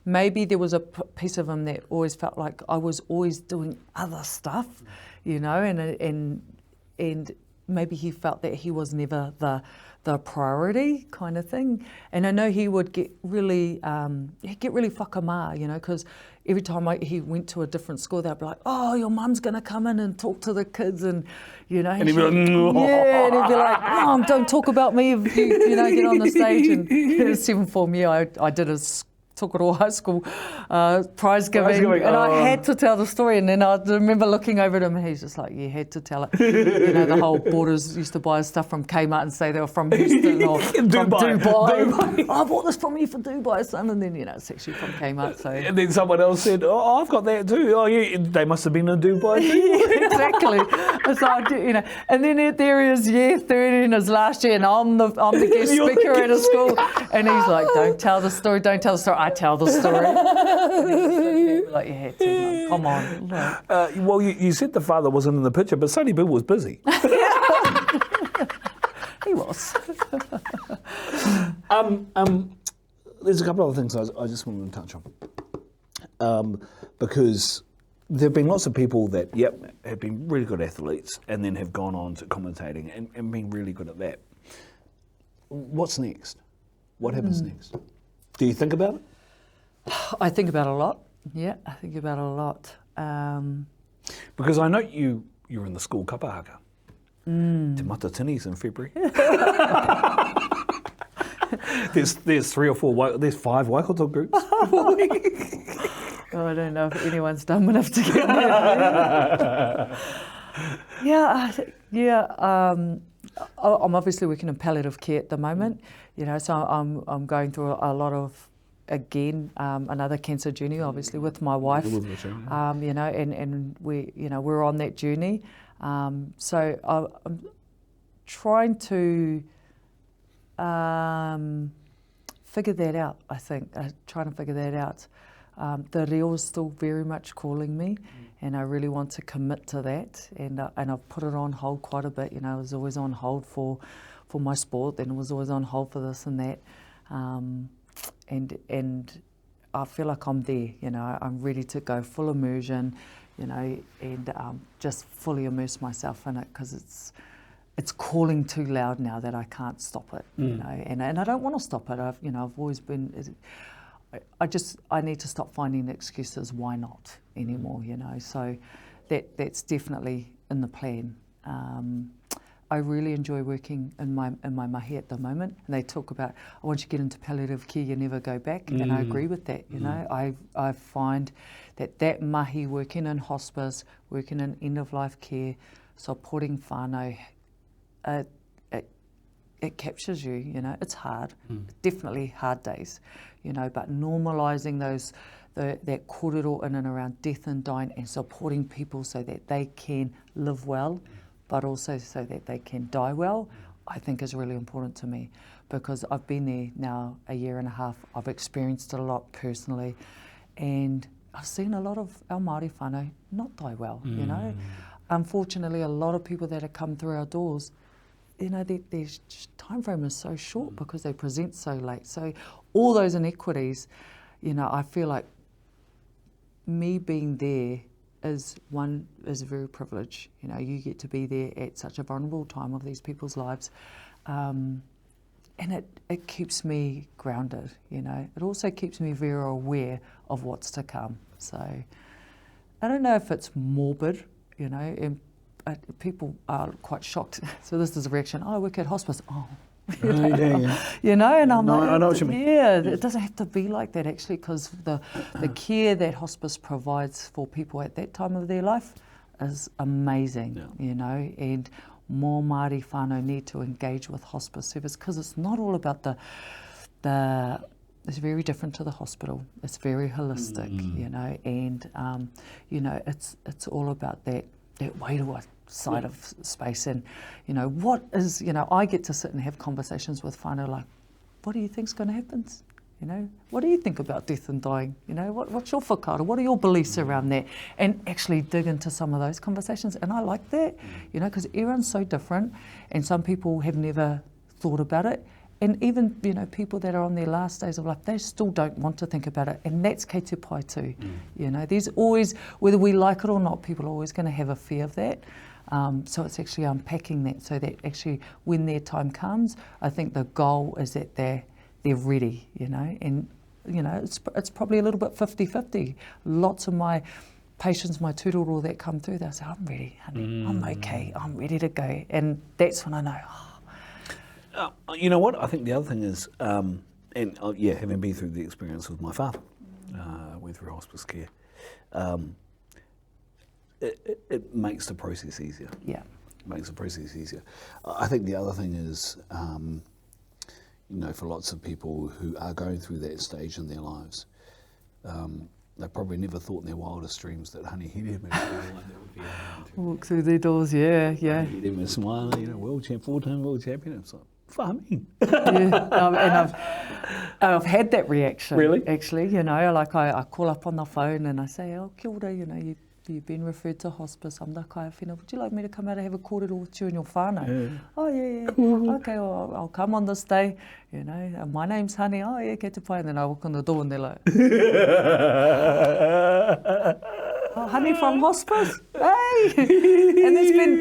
maybe there was a piece of him that always felt like I was always doing other stuff, and maybe he felt that he was never the priority kind of thing. And I know he would get really whakamā, because every time he went to a different school, they'd be like, oh, your mum's going to come in and talk to the kids, and and he'd be like, no. Yeah, and he'd be like, Mum, don't talk about me if you get on the stage. And in 7th form year, I did a Tokoroa High School prize giving, and I had to tell the story, and then I remember looking over at him, and he's just like, you had to tell it. The whole boarders used to buy stuff from Kmart and say they were from Houston or from Dubai. I bought this from you for Dubai, son, and then it's actually from Kmart. So. And then someone else said, oh, I've got that too. Oh, yeah, they must have been in Dubai too. Exactly. So and then there he is, year 30 in his last year, and I'm the guest speaker at a school, and he's like, don't tell the story. I tell the story. Like, you had to, Mum. Come on. Well, you said the father wasn't in the picture, but Sonny Bill was busy. There's a couple of other things I just wanted to touch on. Because there have been lots of people that, have been really good athletes and then have gone on to commentating and been really good at that. What's next? What happens next? Do you think about it? I think about it a lot. Yeah, I think about it a lot. Because I know you're in the school kapahaka. Te Matatinis in February. there's 3 or 4, there's 5 Waikato groups. I don't know if anyone's dumb enough to get there. I'm obviously working in palliative care at the moment, so I'm going through a lot of, again, another cancer journey, obviously with my wife, and we're on that journey. So I'm trying to figure that out. I think trying to figure that out. The reo is still very much calling me, and I really want to commit to that. And I've put it on hold quite a bit. I was always on hold for my sport, and it was always on hold for this and that. And I feel like I'm there. I'm ready to go full immersion, and just fully immerse myself in it, because it's calling too loud now that I can't stop it. And I don't want to stop it. I've always been. I need to stop finding excuses why not anymore, So that's definitely in the plan. I really enjoy working in my mahi at the moment, and they talk about, once you get into palliative care, you never go back, and I agree with that. I find that mahi, working in hospice, working in end of life care, supporting whānau, it captures you. It's hard, definitely hard days, but normalising that kōrero in and around death and dying, and supporting people so that they can live well, but also so that they can die well, I think is really important to me, because I've been there now a year and a half. I've experienced it a lot personally, and I've seen a lot of our Māori whānau not die well, Unfortunately, a lot of people that have come through our doors, their time frame is so short because they present so late. So all those inequities, I feel like me being there is a very privilege. You get to be there at such a vulnerable time of these people's lives, and it keeps me grounded. It also keeps me very aware of what's to come. So I don't know if it's morbid, and people are quite shocked. So this is a reaction. I work at hospice. Oh. And I'm like, I know what you mean. Yeah, it doesn't have to be like that, actually, because the care that hospice provides for people at that time of their life is amazing, and more Māori whānau need to engage with hospice service, because it's not all about it's very different to the hospital. It's very holistic, and it's all about that wairua side of space. And what is, I get to sit and have conversations with whānau like, what do you think's going to happen? What do you think about death and dying? What's your whakaara? What are your beliefs around that? And actually dig into some of those conversations. And I like that, because everyone's so different, and some people have never thought about it. And even, people that are on their last days of life, they still don't want to think about it. And that's kei te pai too. There's always, whether we like it or not, people are always going to have a fear of that. So it's actually unpacking that, so that actually when their time comes, I think the goal is that they're ready, and it's probably a little bit 50-50. Lots of my patients, my tūroro that come through, they'll say, I'm ready, honey, I'm okay, I'm ready to go. And that's when I know, you know what? I think the other thing is, having been through the experience with my father, went through hospice care, it makes the process easier. Yeah. It makes the process easier. I think the other thing is, for lots of people who are going through that stage in their lives, they probably never thought in their wildest dreams that Hireme-Smiler would be walk through their doors, yeah. Hireme-Smiler, world champ, 4-time world champion. It's like, farming. And I've had that reaction. Really? Actually, like I call up on the phone and I say, oh, kia ora, you've been referred to hospice. I'm the kaiawhina. Would you like me to come out and have a kōrero with you and your whānau? Yeah. Oh, yeah. Okay, well, I'll come on this day. You know, my name's Honey. Oh, yeah, kei te pai. And then I walk on the door and they're like, oh, Honey from hospice? Hey! And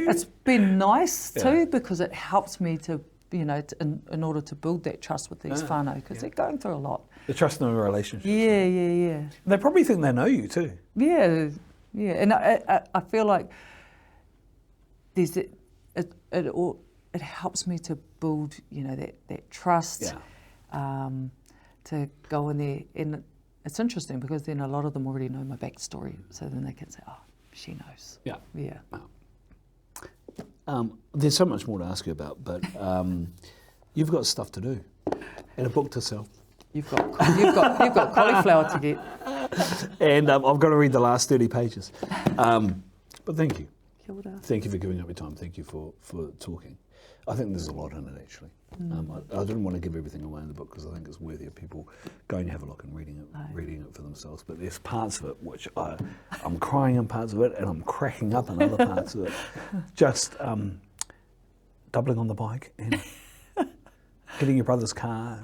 it's been nice too, because it helps me to, you know, in order to build that trust with these whānau, because they're going through a lot. The trust in a relationship. Yeah. They probably think they know you too. Yeah. And I feel like there's it helps me to build, you know, that trust, to go in there. And it's interesting because then a lot of them already know my backstory, so then they can say, oh, she knows. Yeah. There's so much more to ask you about, but you've got stuff to do and a book to sell. You've got cauliflower to get. And I've got to read the last 30 pages. But thank you. Kia ora. Thank you for giving up your time. Thank you for talking. I think there's a lot in it, actually. I didn't want to give everything away in the book because I think it's worthy of people going to have a look and reading it for themselves. But there's parts of it which I'm crying in parts of it and I'm cracking up in other parts of it. Just doubling on the bike and getting your brother's car.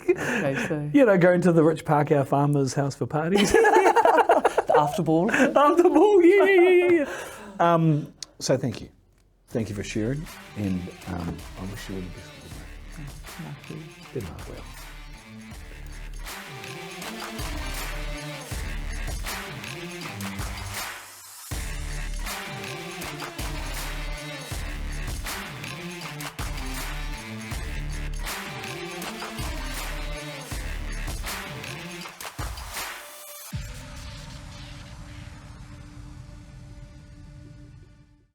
Okay, so You know, going to the Rich Park, our farmer's house for parties. the after ball. After ball, yeah. So thank you. Thank you for sharing, and I wish you all the best. Thank you. Good night, well.